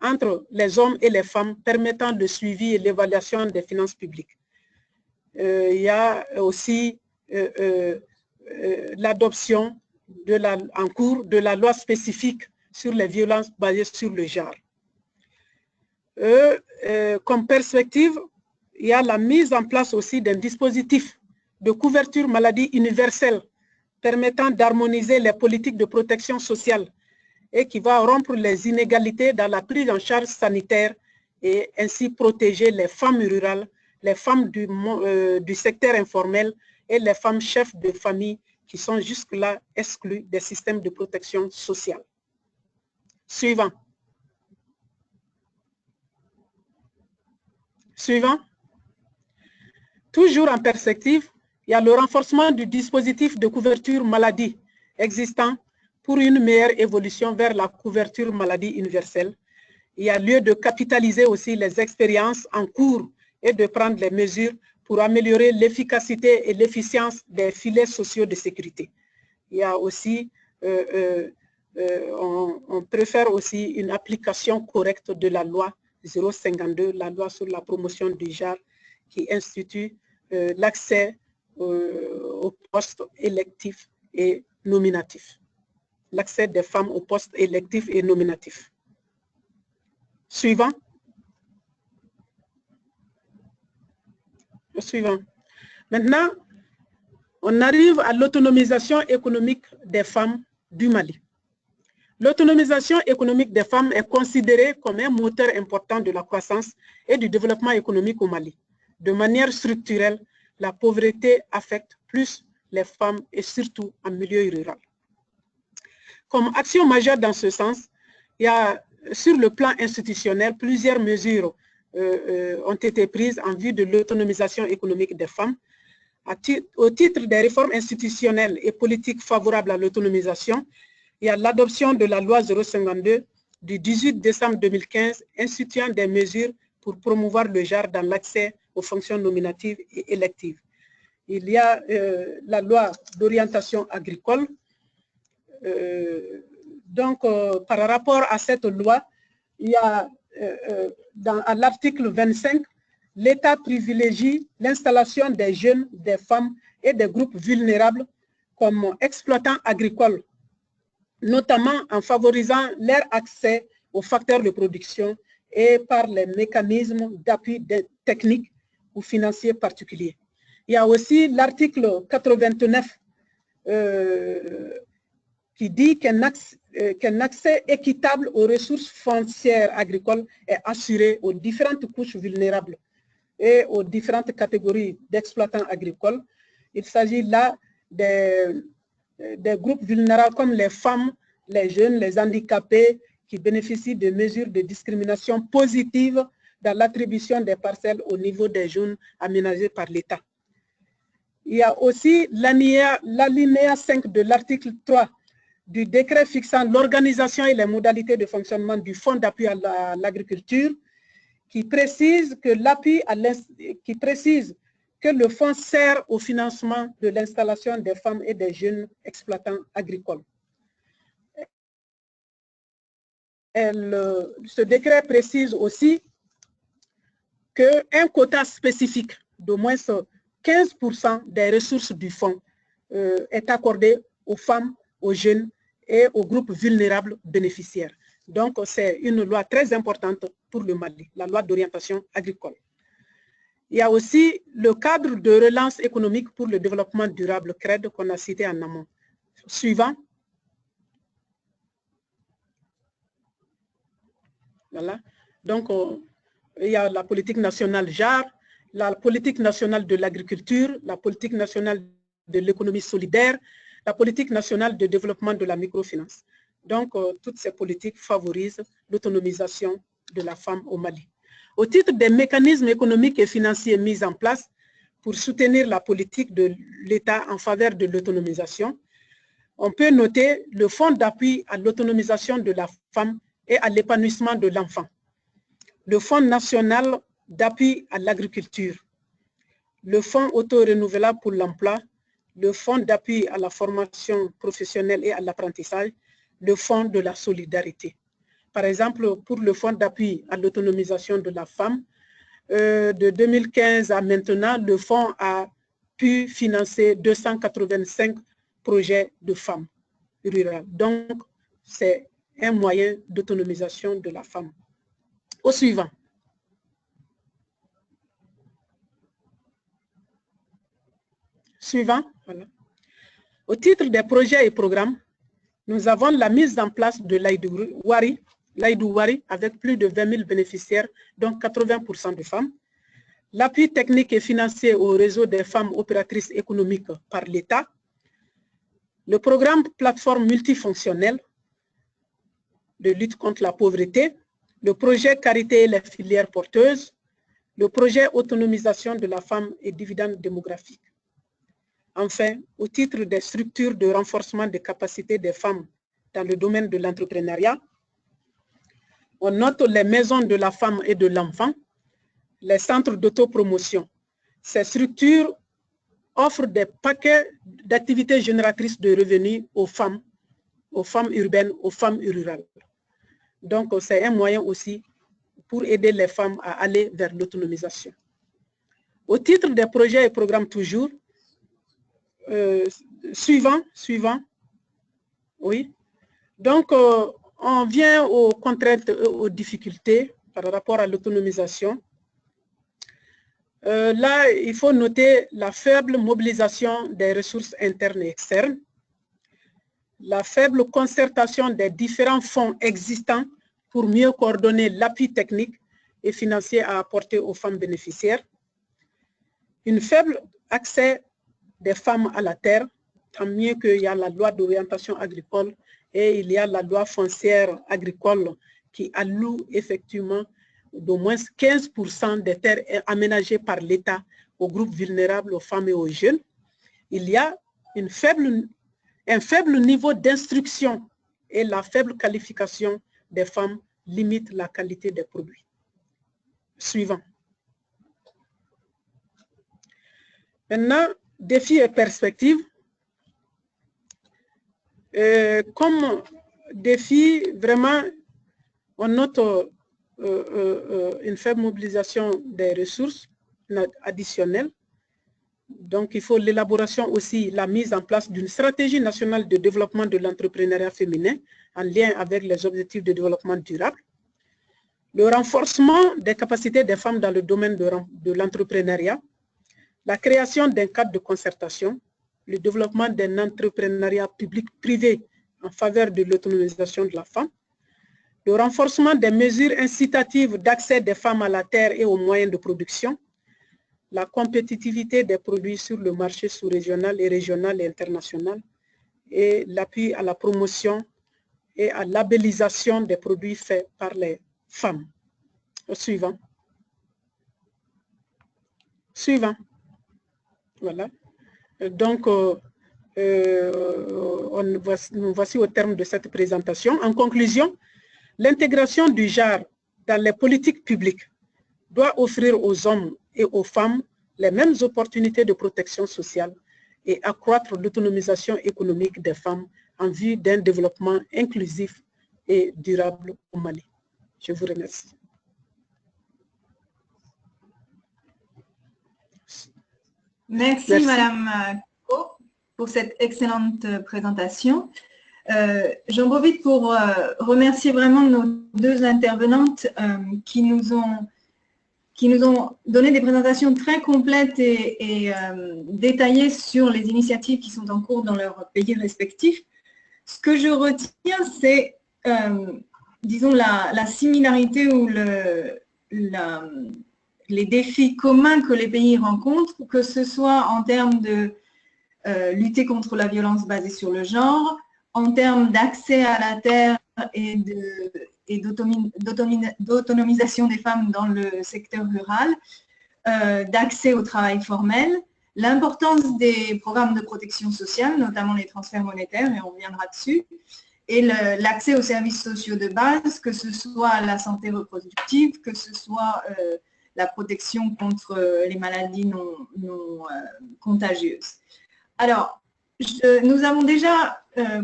entre les hommes et les femmes permettant le suivi et l'évaluation des finances publiques. Il y a aussi l'adoption en cours de la loi spécifique sur les violences basées sur le genre. Comme perspective, il y a la mise en place aussi d'un dispositif de couverture maladie universelle permettant d'harmoniser les politiques de protection sociale et qui va rompre les inégalités dans la prise en charge sanitaire et ainsi protéger les femmes rurales, les femmes du secteur informel et les femmes chefs de famille qui sont jusque-là exclus des systèmes de protection sociale. Suivant. Suivant. Toujours en perspective, il y a le renforcement du dispositif de couverture maladie existant pour une meilleure évolution vers la couverture maladie universelle. Il y a lieu de capitaliser aussi les expériences en cours et de prendre les mesures pour améliorer l'efficacité et l'efficience des filets sociaux de sécurité. Il y a aussi, on préfère aussi une application correcte de la loi 052, la loi sur la promotion du genre, qui institue l'accès aux postes électifs et nominatifs. L'accès des femmes aux postes électifs et nominatifs. Suivant. Suivant. Maintenant, on arrive à l'autonomisation économique des femmes du Mali. L'autonomisation économique des femmes est considérée comme un moteur important de la croissance et du développement économique au Mali. De manière structurelle, la pauvreté affecte plus les femmes et surtout en milieu rural. Comme action majeure dans ce sens, il y a sur le plan institutionnel plusieurs mesures ont été prises en vue de l'autonomisation économique des femmes. Au titre des réformes institutionnelles et politiques favorables à l'autonomisation, il y a l'adoption de la loi 052 du 18 décembre 2015 instituant des mesures pour promouvoir le genre dans l'accès aux fonctions nominatives et électives. Il y a la loi d'orientation agricole. Par rapport à cette loi, il y a à l'article 25, l'État privilégie l'installation des jeunes, des femmes et des groupes vulnérables comme exploitants agricoles, notamment en favorisant leur accès aux facteurs de production et par les mécanismes d'appui techniques ou financiers particuliers. Il y a aussi l'article 89 qui dit qu'un accès équitable aux ressources foncières agricoles est assuré aux différentes couches vulnérables et aux différentes catégories d'exploitants agricoles. Il s'agit là des groupes vulnérables comme les femmes, les jeunes, les handicapés qui bénéficient de mesures de discrimination positives dans l'attribution des parcelles au niveau des zones aménagées par l'État. Il y a aussi l'alinéa 5 de l'article 3 du décret fixant l'organisation et les modalités de fonctionnement du Fonds d'appui à l'agriculture, qui précise que le fonds sert au financement de l'installation des femmes et des jeunes exploitants agricoles. Ce décret précise aussi qu'un quota spécifique d'au moins 15% des ressources du fonds est accordé aux femmes, aux jeunes et aux groupes vulnérables bénéficiaires. Donc, c'est une loi très importante pour le Mali, la loi d'orientation agricole. Il y a aussi le cadre de relance économique pour le développement durable, CRED, qu'on a cité en amont. Suivant. Voilà. Donc, il y a la politique nationale JAR, la politique nationale de l'agriculture, la politique nationale de l'économie solidaire, la politique nationale de développement de la microfinance. Donc, toutes ces politiques favorisent l'autonomisation de la femme au Mali. Au titre des mécanismes économiques et financiers mis en place pour soutenir la politique de l'État en faveur de l'autonomisation, on peut noter le Fonds d'appui à l'autonomisation de la femme et à l'épanouissement de l'enfant, le Fonds national d'appui à l'agriculture, le Fonds auto-renouvelable pour l'emploi, le Fonds d'appui à la formation professionnelle et à l'apprentissage, le Fonds de la solidarité. Par exemple, pour le Fonds d'appui à l'autonomisation de la femme, de 2015 à maintenant, le Fonds a pu financer 285 projets de femmes rurales. Donc, c'est un moyen d'autonomisation de la femme. Au suivant. Suivant, voilà. Au titre des projets et programmes, nous avons la mise en place de l'Aïdou Wari avec plus de 20 000 bénéficiaires, dont 80% de femmes. L'appui technique et financier au réseau des femmes opératrices économiques par l'État. Le programme plateforme multifonctionnelle de lutte contre la pauvreté. Le projet Carité et les filières porteuses. Le projet autonomisation de la femme et dividende démographique. Enfin, au titre des structures de renforcement des capacités des femmes dans le domaine de l'entrepreneuriat, on note les maisons de la femme et de l'enfant, les centres d'autopromotion. Ces structures offrent des paquets d'activités génératrices de revenus aux femmes urbaines, aux femmes rurales. Donc, c'est un moyen aussi pour aider les femmes à aller vers l'autonomisation. Au titre des projets et programmes toujours, suivant, oui. Donc, on vient aux contraintes, aux difficultés par rapport à l'autonomisation. Là, il faut noter la faible mobilisation des ressources internes et externes, la faible concertation des différents fonds existants pour mieux coordonner l'appui technique et financier à apporter aux femmes bénéficiaires, une faible accès des femmes à la terre, tant mieux qu'il y a la loi d'orientation agricole et il y a la loi foncière agricole qui alloue effectivement d'au moins 15% des terres aménagées par l'État aux groupes vulnérables, aux femmes et aux jeunes. Il y a un faible niveau d'instruction et la faible qualification des femmes limite la qualité des produits. Suivant. Maintenant, défis et perspectives. Comme défi, vraiment, on note une faible mobilisation des ressources additionnelles. Donc, il faut l'élaboration aussi, la mise en place d'une stratégie nationale de développement de l'entrepreneuriat féminin en lien avec les objectifs de développement durable. Le renforcement des capacités des femmes dans le domaine de l'entrepreneuriat. La création d'un cadre de concertation, le développement d'un entrepreneuriat public-privé en faveur de l'autonomisation de la femme, le renforcement des mesures incitatives d'accès des femmes à la terre et aux moyens de production, la compétitivité des produits sur le marché sous-régional et régional et international, et l'appui à la promotion et à la labellisation des produits faits par les femmes. Au suivant. Suivant. Voilà. Donc, nous voici au terme de cette présentation. En conclusion, l'intégration du genre dans les politiques publiques doit offrir aux hommes et aux femmes les mêmes opportunités de protection sociale et accroître l'autonomisation économique des femmes en vue d'un développement inclusif et durable au Mali. Je vous remercie. Merci. Madame Ko pour cette excellente présentation. J'en profite pour remercier vraiment nos deux intervenantes qui nous ont donné des présentations très complètes et détaillées sur les initiatives qui sont en cours dans leurs pays respectifs. Ce que je retiens, c'est, disons, la similarité ou les défis communs que les pays rencontrent, que ce soit en termes de lutter contre la violence basée sur le genre, en termes d'accès à la terre et d'autonomisation des femmes dans le secteur rural, d'accès au travail formel, l'importance des programmes de protection sociale, notamment les transferts monétaires, et on reviendra dessus, et l'accès aux services sociaux de base, que ce soit la santé reproductive, que ce soit la protection contre les maladies non contagieuses. Alors, nous avons déjà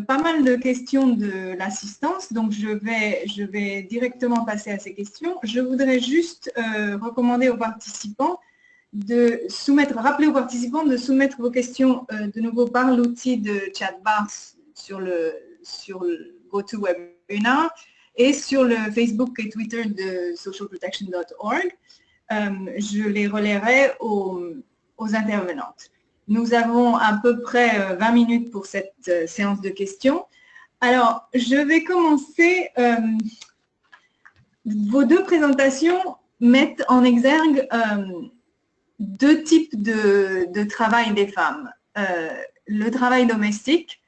pas mal de questions de l'assistance, donc je vais directement passer à ces questions. Je voudrais juste recommander aux participants rappeler aux participants de soumettre vos questions de nouveau par l'outil de chat bar sur le GoToWebinar et sur le Facebook et Twitter de socialprotection.org. Je les relayerai aux intervenantes. Nous avons à peu près 20 minutes pour cette séance de questions. Alors, je vais commencer. Vos deux présentations mettent en exergue deux types de travail des femmes. Le travail domestique,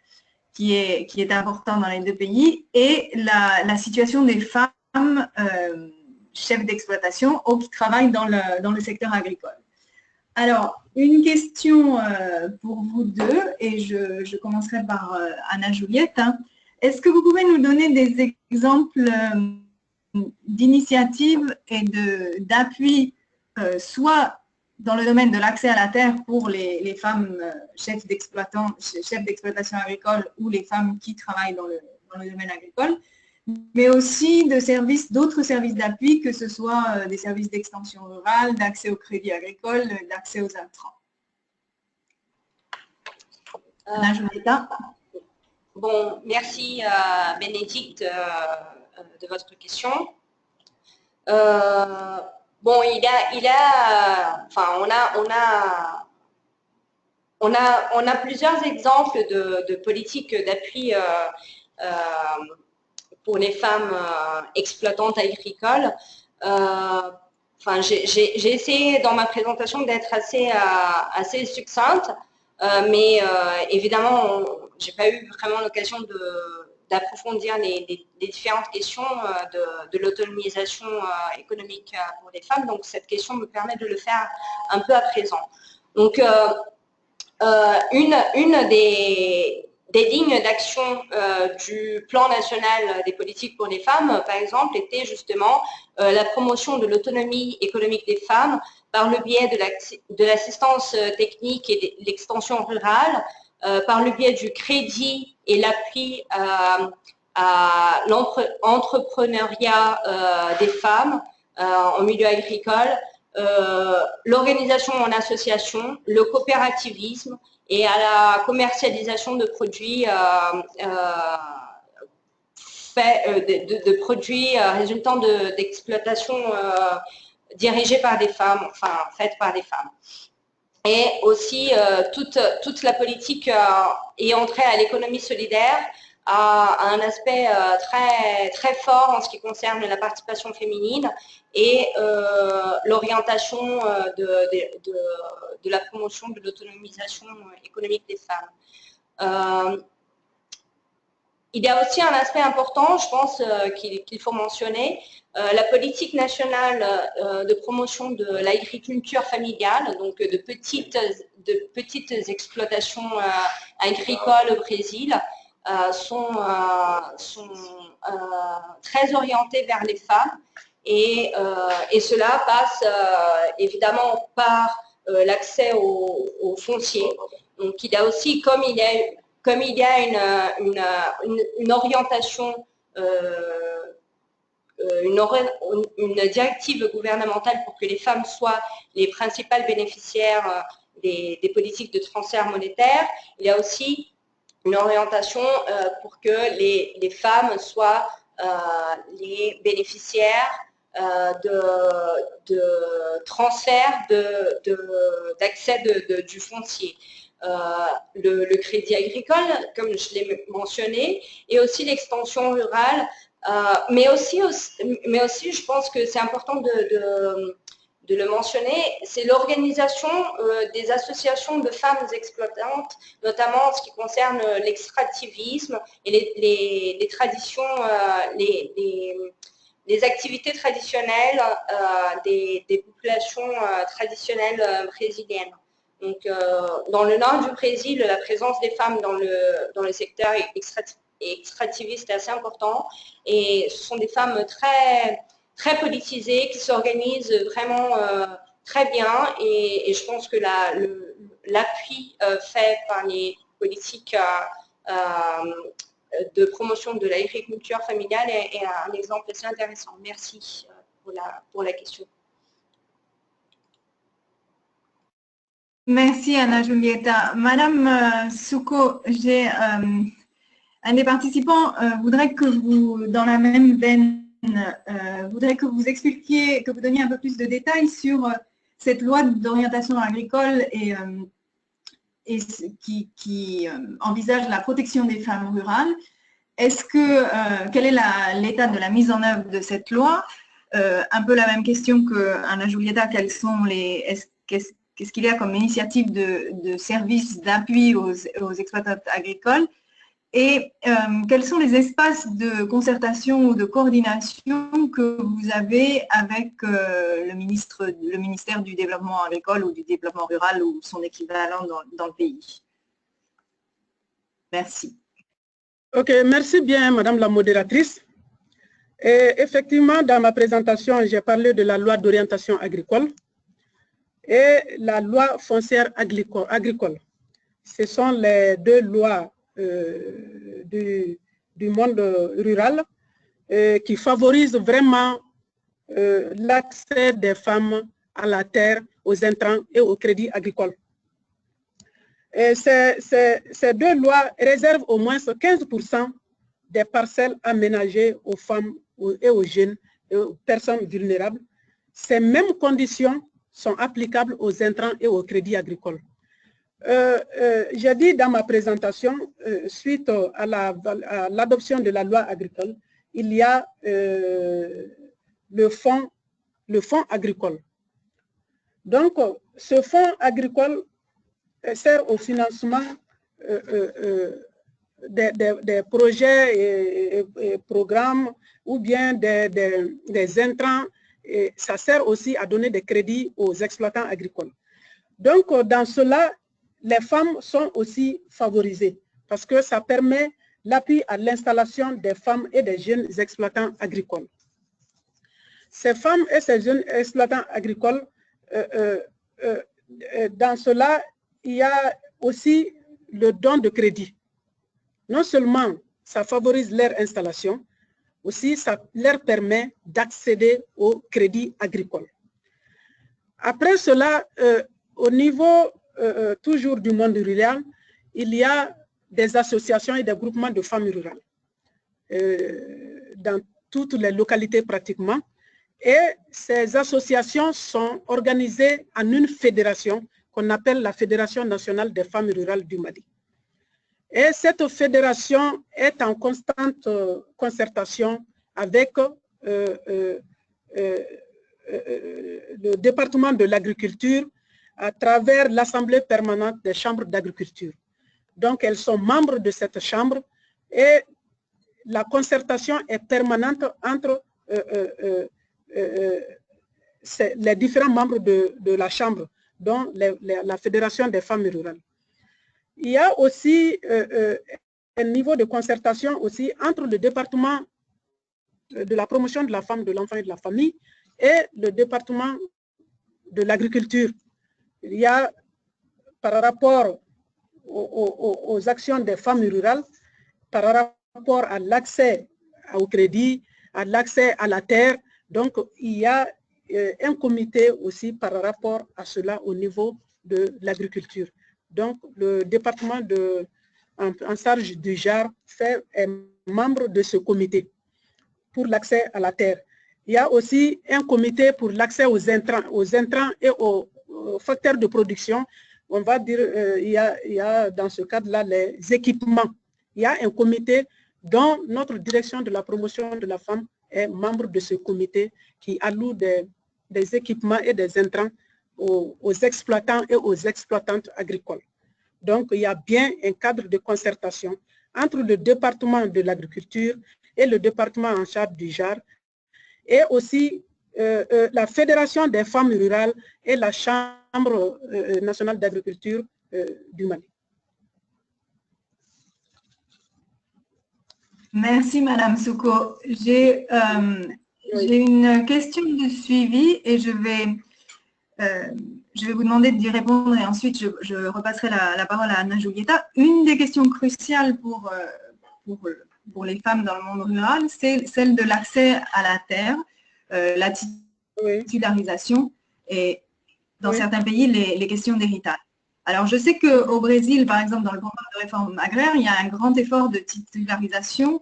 qui est important dans les deux pays, et la situation des femmes chefs d'exploitation ou qui travaillent dans le secteur agricole. Alors, une question pour vous deux, et je commencerai par Anna-Juliette. Est-ce que vous pouvez nous donner des exemples d'initiatives et d'appui, soit dans le domaine de l'accès à la terre pour les femmes chefs d'exploitation agricole ou les femmes qui travaillent dans le domaine agricole, mais aussi d'autres services d'appui, que ce soit des services d'extension rurale, d'accès au crédit agricole, d'accès aux intrants. Bon, merci Bénédicte de votre question. Bon, on a plusieurs exemples de politiques d'appui pour les femmes exploitantes agricoles. J'ai essayé dans ma présentation d'être assez succincte, mais évidemment, j'ai pas eu vraiment l'occasion d'approfondir les différentes questions de l'autonomisation économique pour les femmes. Donc, cette question me permet de le faire un peu à présent. Donc, une des lignes d'action du plan national des politiques pour les femmes, par exemple, était justement la promotion de l'autonomie économique des femmes par le biais de l'assistance technique et de l'extension rurale, par le biais du crédit et l'appui à l'entrepreneuriat des femmes en milieu agricole, l'organisation en association, le coopérativisme et à la commercialisation de produits produits résultant d'exploitation dirigée par des femmes, enfin faite par des femmes. Et aussi toute la politique ayant trait à l'économie solidaire a un aspect très fort en ce qui concerne la participation féminine et l'orientation de la promotion de l'autonomisation économique des femmes. Il y a aussi un aspect important, je pense, qu'il faut mentionner, la politique nationale de promotion de l'agriculture familiale, donc de petites exploitations agricoles au Brésil, sont très orientées vers les femmes et cela passe évidemment par l'accès au foncier. Donc il y a aussi, comme il y a une orientation, une directive gouvernementale pour que les femmes soient les principales bénéficiaires des politiques de transfert monétaire, il y a aussi une orientation pour que les femmes soient les bénéficiaires de transfert d'accès du foncier. Le crédit agricole, comme je l'ai mentionné, et aussi l'extension rurale, mais aussi, je pense que c'est important le mentionner, c'est l'organisation des associations de femmes exploitantes, notamment en ce qui concerne l'extractivisme et les traditions, les activités traditionnelles des populations traditionnelles brésiliennes. Donc, dans le nord du Brésil, la présence des femmes dans le secteur extractiviste est assez important, et ce sont des femmes très politisées, qui s'organisent vraiment très bien, et je pense que l'appui fait par les politiques de promotion de l'agriculture familiale est un exemple assez intéressant. Merci pour la question. Merci Anna Julieta. Madame Souko, j'ai un des participants voudrait que vous, dans la même veine, voudrait que vous expliquiez, que vous donniez un peu plus de détails sur cette loi d'orientation agricole et qui envisage la protection des femmes rurales. Quel est l'état de la mise en œuvre de cette loi? Un peu la même question que Anna Julieta, qu'est-ce qu'il y a comme initiative de services d'appui aux exploitants agricoles? Et quels sont les espaces de concertation ou de coordination que vous avez avec le ministère du Développement agricole ou du Développement rural ou son équivalent dans le pays? Merci. Ok, merci bien Madame la modératrice. Et effectivement, dans ma présentation, j'ai parlé de la loi d'orientation agricole et la loi foncière agricole. Ce sont les deux lois du monde rural qui favorisent vraiment l'accès des femmes à la terre, aux intrants et au crédit agricole. Et ces deux lois réservent au moins 15% des parcelles aménagées aux femmes et aux jeunes et aux personnes vulnérables. Ces mêmes conditions sont applicables aux intrants et au crédit agricole. J'ai dit dans ma présentation, suite à l'adoption de la loi agricole, il y a le fonds agricole. Donc, ce fonds agricole sert au financement des projets et programmes ou bien des intrants, et ça sert aussi à donner des crédits aux exploitants agricoles. Donc, dans cela, les femmes sont aussi favorisées parce que ça permet l'appui à l'installation des femmes et des jeunes exploitants agricoles. Ces femmes et ces jeunes exploitants agricoles, dans cela, il y a aussi le don de crédit. Non seulement ça favorise leur installation, aussi ça leur permet d'accéder au crédit agricole. Après cela, au niveau toujours du monde rural, il y a des associations et des groupements de femmes rurales dans toutes les localités pratiquement. Et ces associations sont organisées en une fédération qu'on appelle la Fédération nationale des femmes rurales du Mali. Et cette fédération est en constante concertation avec le département de l'agriculture à travers l'Assemblée permanente des chambres d'agriculture. Donc, elles sont membres de cette chambre et la concertation est permanente entre les différents membres de la chambre, dont la Fédération des femmes rurales. Il y a aussi un niveau de concertation aussi entre le département de la promotion de la femme, de l'enfant et de la famille et le département de l'agriculture. Il y a, par rapport aux actions des femmes rurales, par rapport à l'accès au crédit, à l'accès à la terre, donc il y a un comité aussi par rapport à cela au niveau de l'agriculture. Donc le département en charge du JAR est membre de ce comité pour l'accès à la terre. Il y a aussi un comité pour l'accès aux intrants et aux facteurs de production. On va dire, il y a dans ce cadre-là les équipements. Il y a un comité dont notre direction de la promotion de la femme est membre de ce comité qui alloue des des équipements et des intrants aux exploitants et aux exploitantes agricoles. Donc, il y a bien un cadre de concertation entre le département de l'agriculture et le département en charge du JAR, et aussi la Fédération des femmes rurales et la Chambre nationale d'agriculture du Mali. Merci, Madame Souko. J'ai une question de suivi et je vais vous demander d'y répondre et ensuite je repasserai la parole à Anna Julieta. Une des questions cruciales pour les femmes dans le monde rural, c'est celle de l'accès à la terre, la titularisation et dans certains pays, les questions d'héritage. Alors, je sais qu'au Brésil, par exemple, dans le programme de réforme agraire, il y a un grand effort de titularisation,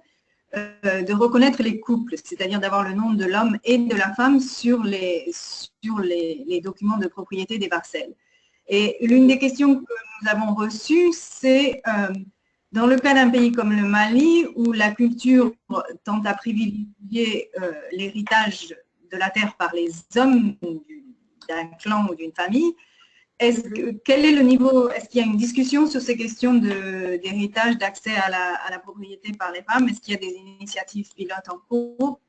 de reconnaître les couples, c'est-à-dire d'avoir le nom de l'homme et de la femme sur les documents de propriété des parcelles. Et l'une des questions que nous avons reçues, c'est dans le cas d'un pays comme le Mali, où la culture tend à privilégier l'héritage de la terre par les hommes d'un clan ou d'une famille, quel est le niveau, est-ce qu'il y a une discussion sur ces questions d'héritage, d'accès à la propriété par les femmes? Est-ce qu'il y a des initiatives pilotes en cours?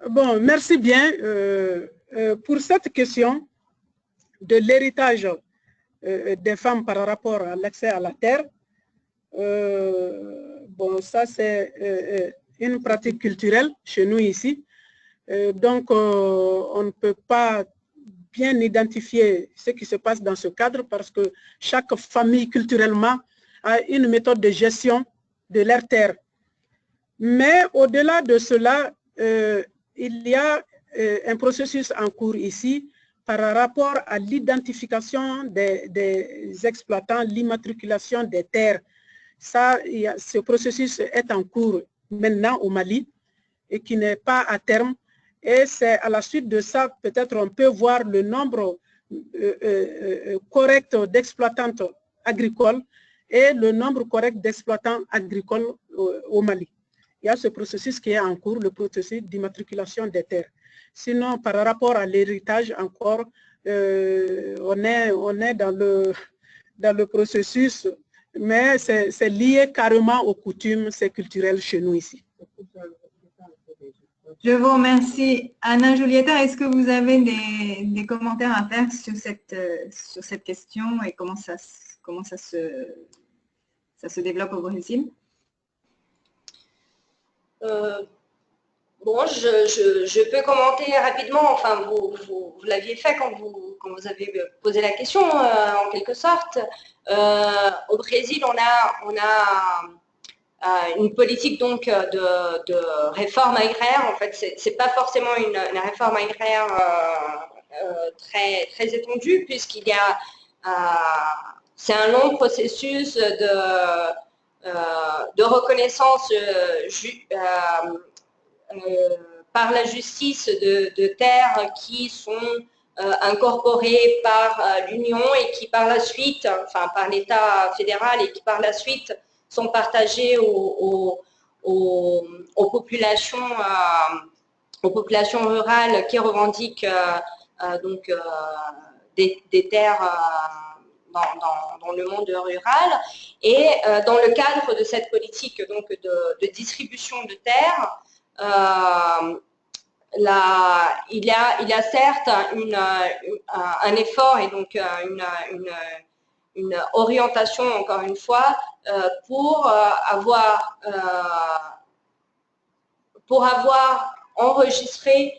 Bon, merci bien pour cette question de l'héritage des femmes par rapport à l'accès à la terre. Bon, ça c'est une pratique culturelle chez nous ici. Donc, on ne peut pas bien identifier ce qui se passe dans ce cadre parce que chaque famille culturellement a une méthode de gestion de leur terre. Mais au-delà de cela, il y a un processus en cours ici par rapport à l'identification des exploitants, l'immatriculation des terres. Ça, ce processus est en cours maintenant au Mali et qui n'est pas à terme. Et c'est à la suite de ça, peut-être on peut voir le nombre correct d'exploitantes agricoles et le nombre correct d'exploitants agricoles au Mali. Il y a ce processus qui est en cours, le processus d'immatriculation des terres. Sinon, par rapport à l'héritage encore, on est dans le processus, mais c'est lié carrément aux coutumes, c'est culturel chez nous ici. Je vous remercie. Anna Julieta, est-ce que vous avez des commentaires à faire sur cette question et comment ça se développe au Brésil? Bon, je peux commenter rapidement, enfin vous l'aviez fait quand vous avez posé la question en quelque sorte. Au Brésil, on a une politique donc de réforme agraire. En fait, c'est pas forcément une réforme agraire très étendue puisqu'il y a c'est un long processus de reconnaissance par la justice de terres qui sont incorporées par l'Union et qui par la suite, enfin par l'État fédéral et qui par la suite sont partagées aux populations rurales qui revendiquent donc des terres dans le monde rural. Et dans le cadre de cette politique donc, de distribution de terres, il y a certes un effort et donc une orientation, encore une fois, pour pouvoir enregistrer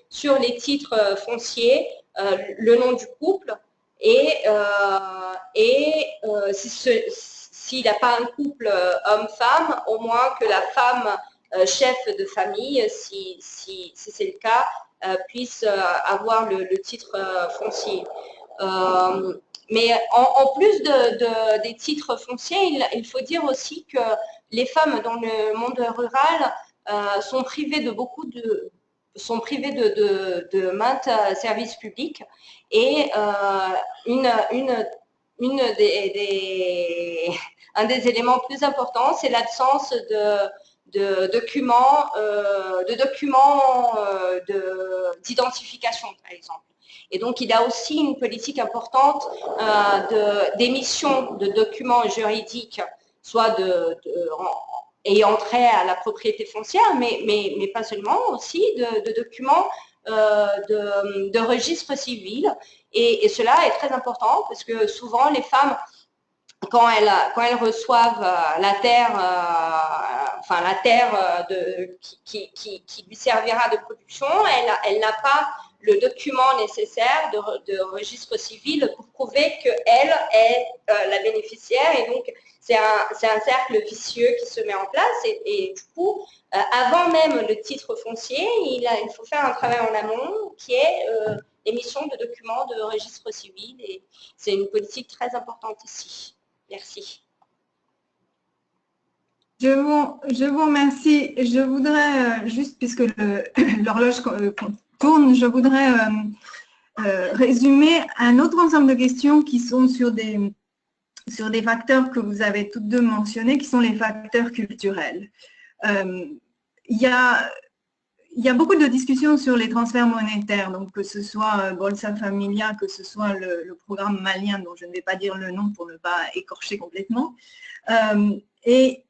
sur les titres fonciers le nom du couple et s'il n'a pas un couple homme-femme, au moins que la femme chef de famille, si c'est le cas, puisse avoir le titre foncier. Mais en plus des titres fonciers, il faut dire aussi que les femmes dans le monde rural sont privées de maintes services publics et un des éléments plus importants, c'est l'absence de documents d'identification, par exemple. Et donc, il y a aussi une politique importante d'émission de documents juridiques, soit ayant trait à la propriété foncière, mais pas seulement, aussi de documents de registre civil. Et cela est très important parce que souvent, les femmes, quand elles reçoivent la terre, qui lui servira de production, elle n'a pas le document nécessaire de registre civil pour prouver qu'elle est la bénéficiaire. Et donc, c'est un cercle vicieux qui se met en place. Et du coup, avant même le titre foncier, il faut faire un travail en amont qui est l'émission de documents de registre civil. Et c'est une politique très importante ici. Merci. Je vous remercie. Je voudrais, juste puisque l'horloge tourne, je voudrais résumer un autre ensemble de questions qui sont sur des facteurs que vous avez toutes deux mentionnés, qui sont les facteurs culturels. Il y a beaucoup de discussions sur les transferts monétaires, donc que ce soit Bolsa Familia, que ce soit le programme malien, dont je ne vais pas dire le nom pour ne pas écorcher complètement. Et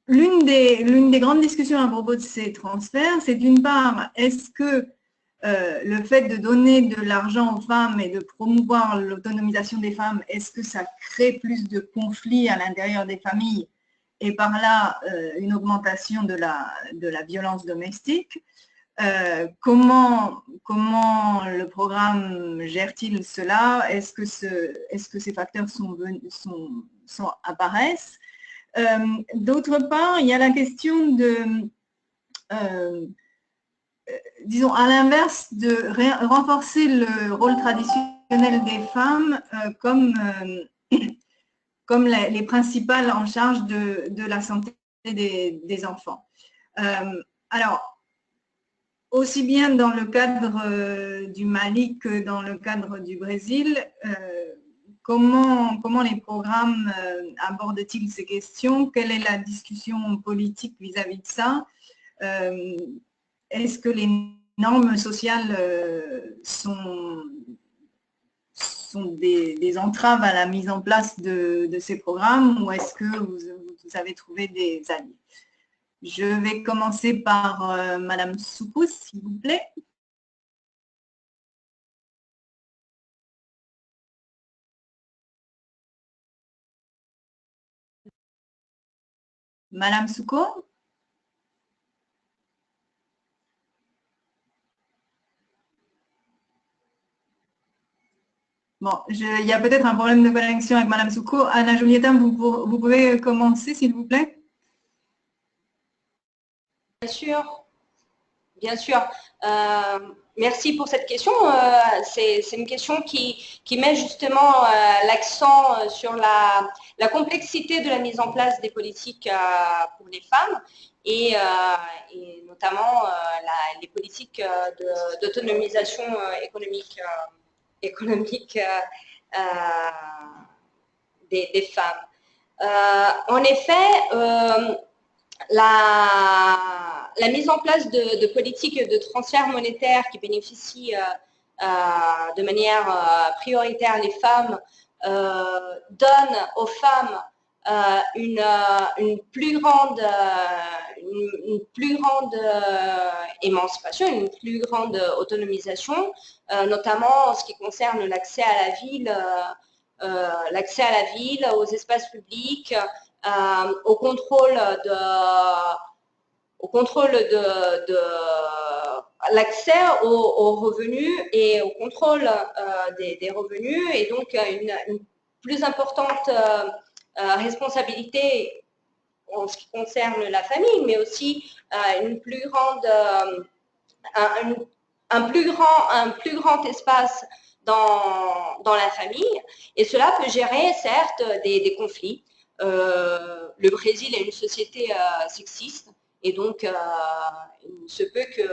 l'une des grandes discussions à propos de ces transferts, c'est d'une part, est-ce que le fait de donner de l'argent aux femmes et de promouvoir l'autonomisation des femmes, est-ce que ça crée plus de conflits à l'intérieur des familles et par là une augmentation de la violence domestique? Comment le programme gère-t-il cela? Est-ce que ces facteurs apparaissent? D'autre part, il y a la question de, disons, à l'inverse, de renforcer le rôle traditionnel des femmes comme les principales en charge de la santé des enfants. Alors, aussi bien dans le cadre du Mali que dans le cadre du Brésil, comment les programmes abordent-ils ces questions? Quelle est la discussion politique vis-à-vis de ça? Est-ce que les normes sociales sont des entraves à la mise en place de ces programmes ou est-ce que vous avez trouvé des alliés? Je vais commencer par Madame Soukou, s'il vous plaît. Madame Soukou? Bon, il y a peut-être un problème de connexion avec Madame Soukou. Anna Julieta, vous pouvez commencer, s'il vous plaît? Bien sûr. Bien sûr. Merci pour cette question. C'est une question qui met justement l'accent sur la complexité de la mise en place des politiques pour les femmes et notamment les politiques d'autonomisation économique des femmes. En effet, la mise en place de politiques de transfert monétaire qui bénéficient de manière prioritaire les femmes donne aux femmes une plus grande émancipation, une plus grande autonomisation, notamment en ce qui concerne l'accès à la ville, aux espaces publics, au contrôle de l'accès aux revenus et au contrôle des revenus, et donc une plus importante responsabilité en ce qui concerne la famille, mais aussi une plus grande, un plus grand espace dans la famille, et cela peut gérer certes des conflits. Le Brésil est une société sexiste et donc il se peut que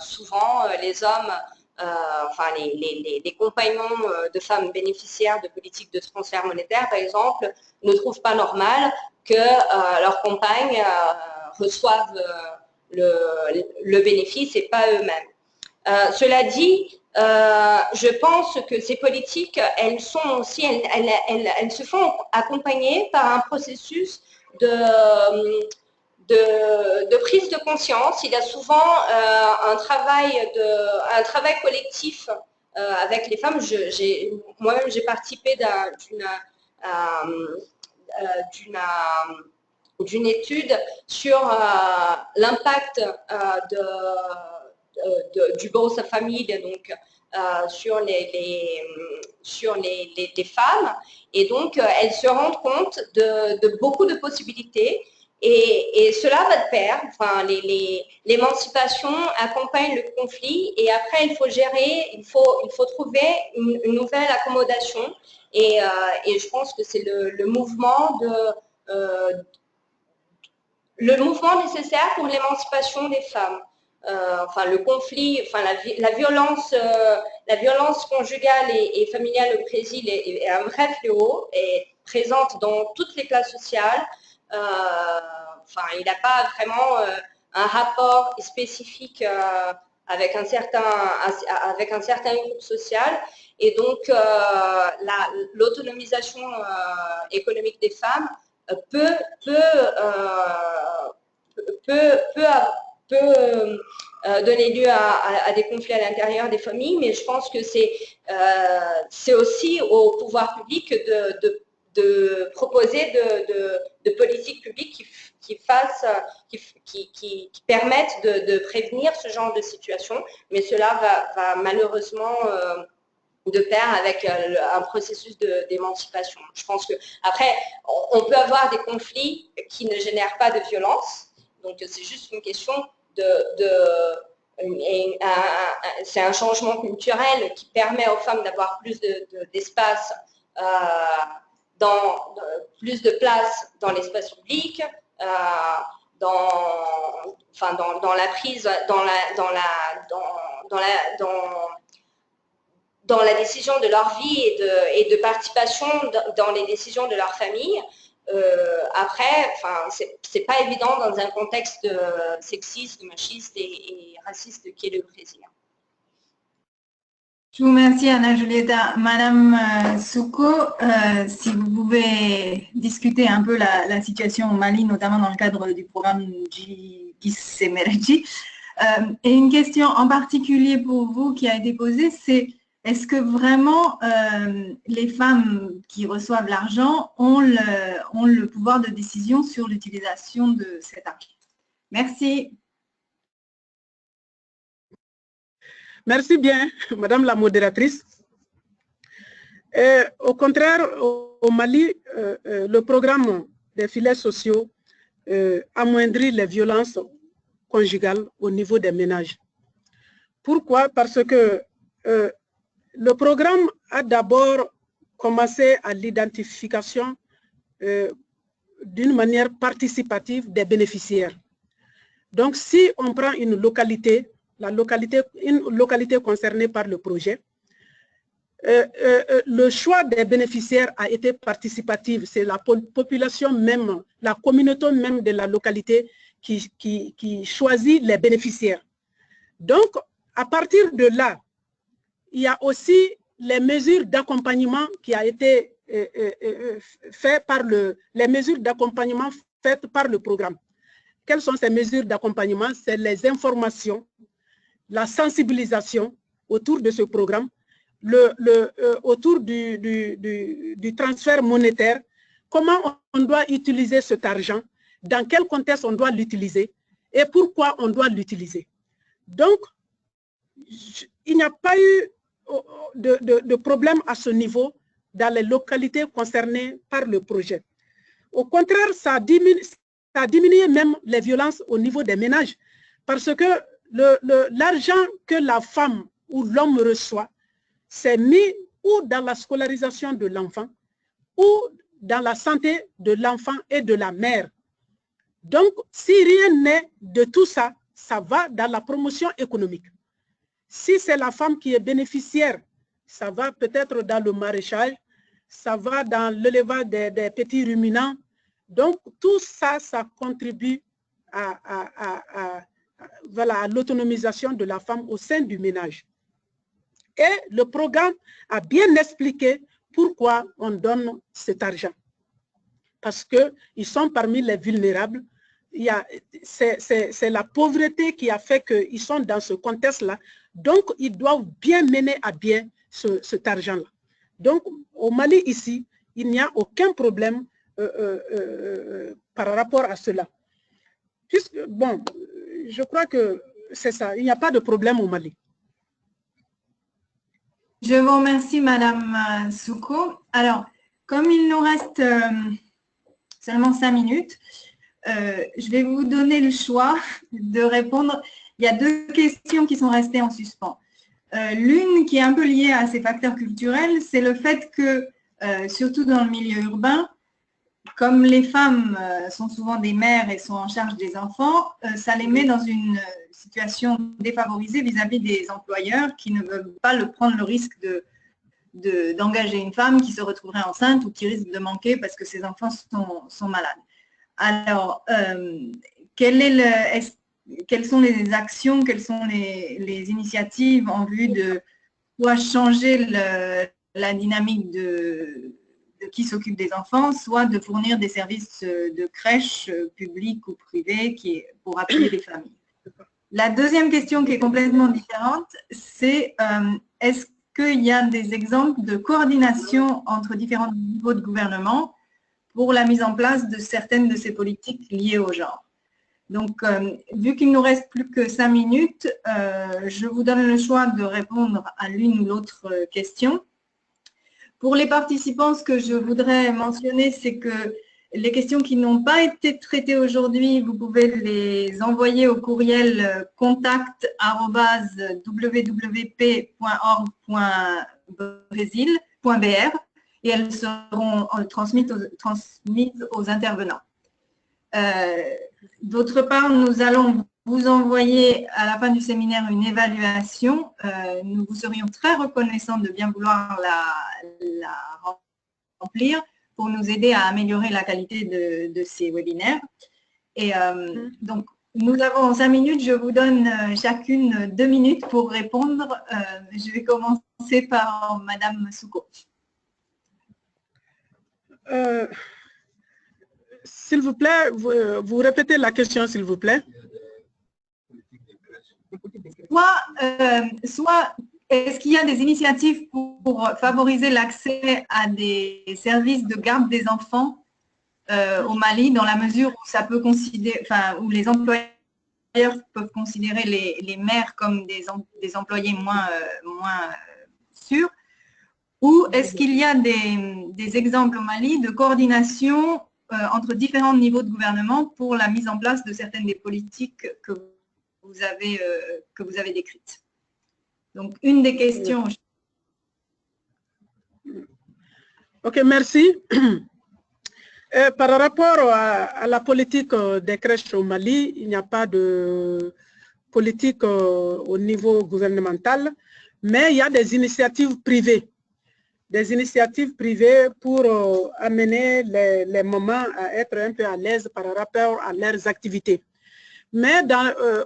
souvent les hommes enfin les compagnons de femmes bénéficiaires de politiques de transfert monétaire, par exemple, ne trouvent pas normal que leurs compagnes reçoivent le bénéfice et pas eux-mêmes. Cela dit, je pense que ces politiques, elles se font accompagner par un processus de prise de conscience. Il y a souvent un travail collectif avec les femmes. Moi-même, j'ai participé d'une étude sur l'impact du Bourse Famille, donc sur les femmes, et donc elles se rendent compte de beaucoup de possibilités. Et cela va de pair, enfin, l'émancipation accompagne le conflit, et après il faut gérer, il faut trouver une nouvelle accommodation, et je pense que c'est le mouvement nécessaire pour l'émancipation des femmes. Enfin, le conflit, enfin, la violence conjugale et familiale au Brésil est un vrai fléau, est présente dans toutes les classes sociales. Enfin, il n'a pas vraiment un rapport spécifique avec un certain groupe social, et donc l'autonomisation économique des femmes peut donner lieu à des conflits à l'intérieur des familles, mais je pense que c'est aussi au pouvoir public de proposer de politiques publiques qui permettent de prévenir ce genre de situation, mais cela va malheureusement de pair avec un processus d'émancipation. Je pense que après, on peut avoir des conflits qui ne génèrent pas de violence, donc c'est juste une question c'est un changement culturel qui permet aux femmes d'avoir plus d'espace, plus de place dans l'espace public, dans la prise, dans la décision de leur vie et de participation dans les décisions de leur famille. Après, c'est pas évident dans un contexte sexiste, machiste et raciste qui est le Brésil. Je vous remercie, Anna Julieta. Madame Souko, si vous pouvez discuter un peu la situation au Mali, notamment dans le cadre du programme Gisemereji. Et une question en particulier pour vous qui a été posée, c'est est-ce que vraiment les femmes qui reçoivent l'argent ont le pouvoir de décision sur l'utilisation de cet argent? Merci. Merci bien, Madame la modératrice. Au contraire, au Mali, le programme des filets sociaux amoindrit les violences conjugales au niveau des ménages. Pourquoi? Parce que le programme a d'abord commencé à l'identification d'une manière participative des bénéficiaires. Donc, si on prend une localité concernée par le projet, le choix des bénéficiaires a été participatif. C'est la population même, la communauté même de la localité qui choisit les bénéficiaires. Donc, à partir de là, il y a aussi les mesures d'accompagnement qui a été faites par le programme. Quelles sont ces mesures d'accompagnement? C'est les informations, la sensibilisation autour de ce programme, autour du transfert monétaire, comment on doit utiliser cet argent, dans quel contexte on doit l'utiliser et pourquoi on doit l'utiliser. Donc, il n'y a pas eu de problème à ce niveau dans les localités concernées par le projet. Au contraire, ça a diminué même les violences au niveau des ménages parce que l'argent que la femme ou l'homme reçoit, c'est mis ou dans la scolarisation de l'enfant ou dans la santé de l'enfant et de la mère. Donc, si rien n'est de tout ça, ça va dans la promotion économique. Si c'est la femme qui est bénéficiaire, ça va peut-être dans le maraîchage, ça va dans l'élevage des petits ruminants. Donc, tout ça, ça contribue à l'autonomisation de la femme au sein du ménage. Et le programme a bien expliqué pourquoi on donne cet argent. Parce qu'ils sont parmi les vulnérables. C'est la pauvreté qui a fait qu'ils sont dans ce contexte-là. Donc, ils doivent bien mener à bien cet argent-là. Donc, au Mali, ici, il n'y a aucun problème par rapport à cela. Puisque, bon, je crois que c'est ça. Il n'y a pas de problème au Mali. Je vous remercie, Madame Souko. Alors, comme il nous reste seulement 5 minutes, je vais vous donner le choix de répondre. Il y a 2 questions qui sont restées en suspens. L'une qui est un peu liée à ces facteurs culturels, c'est le fait que, surtout dans le milieu urbain, comme les femmes sont souvent des mères et sont en charge des enfants, ça les met dans une situation défavorisée vis-à-vis des employeurs qui ne veulent pas prendre le risque d'engager une femme qui se retrouverait enceinte ou qui risque de manquer parce que ses enfants sont malades. Alors, quelles sont les actions, quelles sont les initiatives en vue de soit changer la dynamique de qui s'occupe des enfants, soit de fournir des services de crèche publics ou privés pour appuyer les familles. La deuxième question qui est complètement différente, c'est est-ce qu'il y a des exemples de coordination entre différents niveaux de gouvernement pour la mise en place de certaines de ces politiques liées au genre? Donc, vu qu'il nous reste plus que 5 minutes, je vous donne le choix de répondre à l'une ou l'autre question. Pour les participants, ce que je voudrais mentionner, c'est que les questions qui n'ont pas été traitées aujourd'hui, vous pouvez les envoyer au courriel contact@wwp.org.brésil.br et elles seront transmises aux intervenants. D'autre part, nous allons vous envoyer à la fin du séminaire une évaluation. Nous vous serions très reconnaissants de bien vouloir la remplir pour nous aider à améliorer la qualité de ces webinaires. Et donc, nous avons 5 minutes. Je vous donne chacune 2 minutes pour répondre. Je vais commencer par Madame Souko. S'il vous plaît, vous répétez la question, s'il vous plaît. Soit est-ce qu'il y a des initiatives pour favoriser l'accès à des services de garde des enfants au Mali, dans la mesure où ça peut considérer, où les employeurs peuvent considérer les mères comme des employés moins sûrs, ou est-ce qu'il y a des exemples au Mali de coordination entre différents niveaux de gouvernement pour la mise en place de certaines des politiques que vous avez décrites? Donc, une des questions. Ok, merci. Par rapport à la politique des crèches au Mali, il n'y a pas de politique au niveau gouvernemental, mais il y a des initiatives privées. Des initiatives privées pour amener les mamans à être un peu à l'aise par rapport à leurs activités. Mais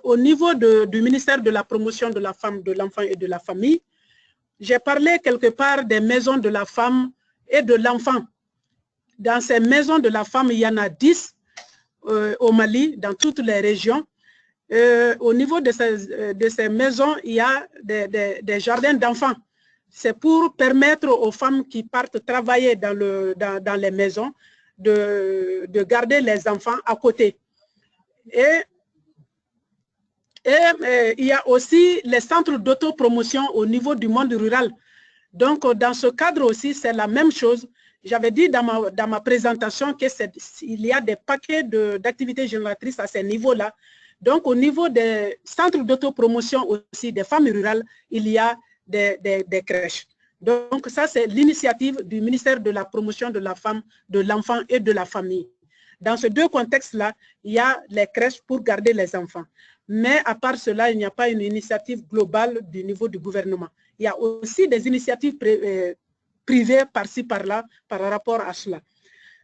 au niveau du ministère de la promotion de la femme, de l'enfant et de la famille, j'ai parlé quelque part des maisons de la femme et de l'enfant. Dans ces maisons de la femme, il y en a 10 au Mali, dans toutes les régions. Au niveau de ces maisons, il y a des jardins d'enfants. C'est pour permettre aux femmes qui partent travailler dans les maisons de garder les enfants à côté. Et il y a aussi les centres d'autopromotion au niveau du monde rural. Donc, dans ce cadre aussi, c'est la même chose. J'avais dit dans ma présentation qu'il y a des paquets d'activités génératrices à ce niveau-là. Donc, au niveau des centres d'autopromotion aussi des femmes rurales, il y a des crèches. Donc, ça, c'est l'initiative du ministère de la promotion de la femme, de l'enfant et de la famille. Dans ces 2 contextes-là, il y a les crèches pour garder les enfants. Mais à part cela, il n'y a pas une initiative globale du niveau du gouvernement. Il y a aussi des initiatives privées par-ci, par-là, par rapport à cela.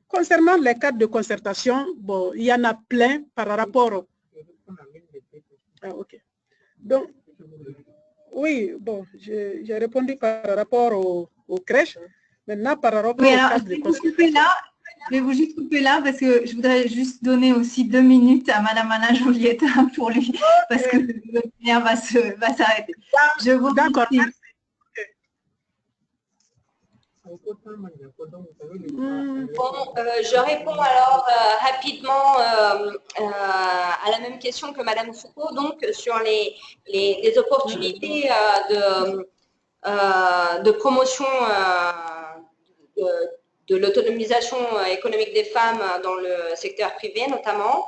Concernant les cadres de concertation, bon, il y en a plein par rapport... Ah, ok. Donc, oui, bon, j'ai répondu par rapport aux crèches. Maintenant, par rapport oui, au alors, cadre de concertation... Je vais vous juste couper là parce que je voudrais juste donner aussi 2 minutes à Madame Anna Julieta pour lui, parce que le webinaire va s'arrêter. Je vous D'accord, remercie. Bon, je réponds alors rapidement à la même question que Madame Foucault, donc sur les opportunités de promotion de l'autonomisation économique des femmes dans le secteur privé notamment.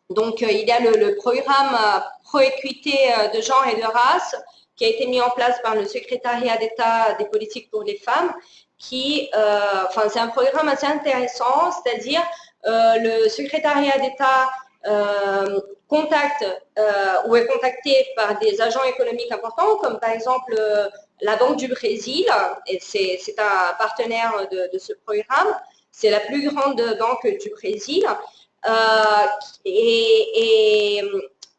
Donc, il y a le programme Pro-équité de genre et de race qui a été mis en place par le secrétariat d'État des politiques pour les femmes, qui, c'est un programme assez intéressant, c'est-à-dire le secrétariat d'État contacte ou est contacté par des agents économiques importants, comme par exemple la Banque du Brésil, et c'est un partenaire de ce programme, c'est la plus grande banque du Brésil. Et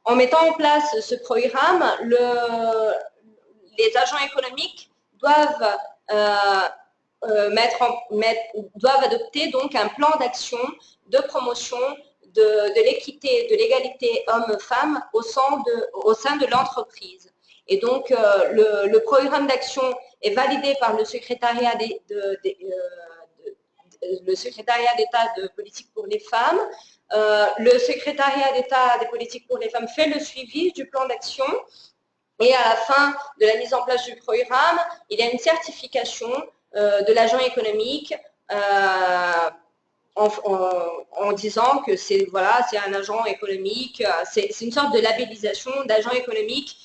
en mettant en place ce programme, les agents économiques doivent, doivent adopter donc un plan d'action de promotion de l'équité, de l'égalité hommes-femmes au sein de l'entreprise. Et donc, le programme d'action est validé par le secrétariat d'État de politique pour les femmes. Le secrétariat d'État des politiques pour les femmes fait le suivi du plan d'action et à la fin de la mise en place du programme, il y a une certification de l'agent économique en disant que c'est un agent économique, c'est une sorte de labellisation d'agents économiques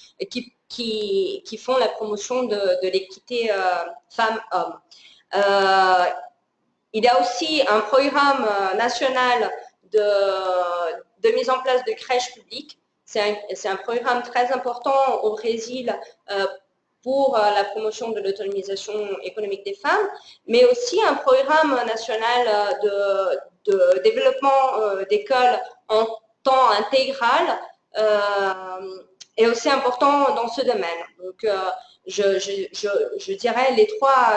qui font la promotion de l'équité femmes-hommes. Il y a aussi un programme national de mise en place de crèches publiques. C'est un programme très important au Brésil pour la promotion de l'autonomisation économique des femmes, mais aussi un programme national de développement d'écoles en temps intégral est aussi important dans ce domaine. Donc, je dirais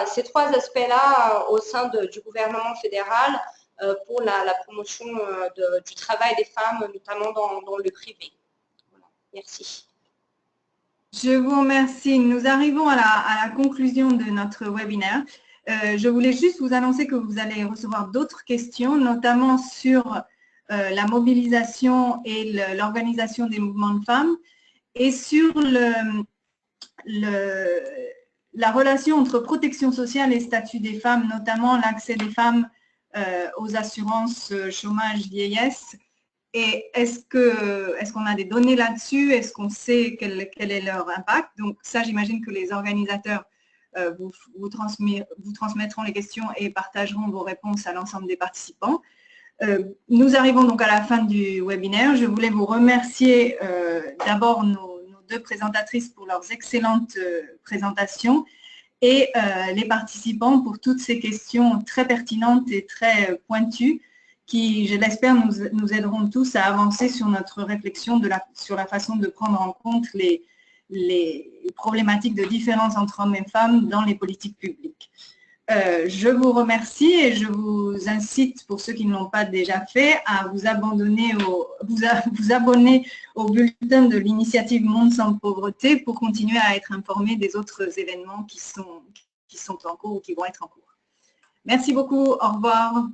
ces trois aspects-là au sein du gouvernement fédéral pour la promotion du travail des femmes, notamment dans le privé. Voilà. Merci. Je vous remercie. Nous arrivons à la conclusion de notre webinaire. Je voulais juste vous annoncer que vous allez recevoir d'autres questions, notamment sur la mobilisation et l'organisation des mouvements de femmes et sur la relation entre protection sociale et statut des femmes, notamment l'accès des femmes aux assurances chômage vieillesse. Et est-ce qu'on a des données là-dessus? Est-ce qu'on sait quel est leur impact? Donc ça, j'imagine que les organisateurs vous transmettront les questions et partageront vos réponses à l'ensemble des participants. Nous arrivons donc à la fin du webinaire. Je voulais vous remercier d'abord nos deux présentatrices pour leurs excellentes présentations et les participants pour toutes ces questions très pertinentes et très pointues qui, je l'espère, nous aideront tous à avancer sur notre réflexion sur la façon de prendre en compte les problématiques de différence entre hommes et femmes dans les politiques publiques. Je vous remercie et je vous incite, pour ceux qui ne l'ont pas déjà fait, à vous abonner au bulletin de l'initiative Monde sans pauvreté pour continuer à être informé des autres événements qui sont en cours ou qui vont être en cours. Merci beaucoup. Au revoir.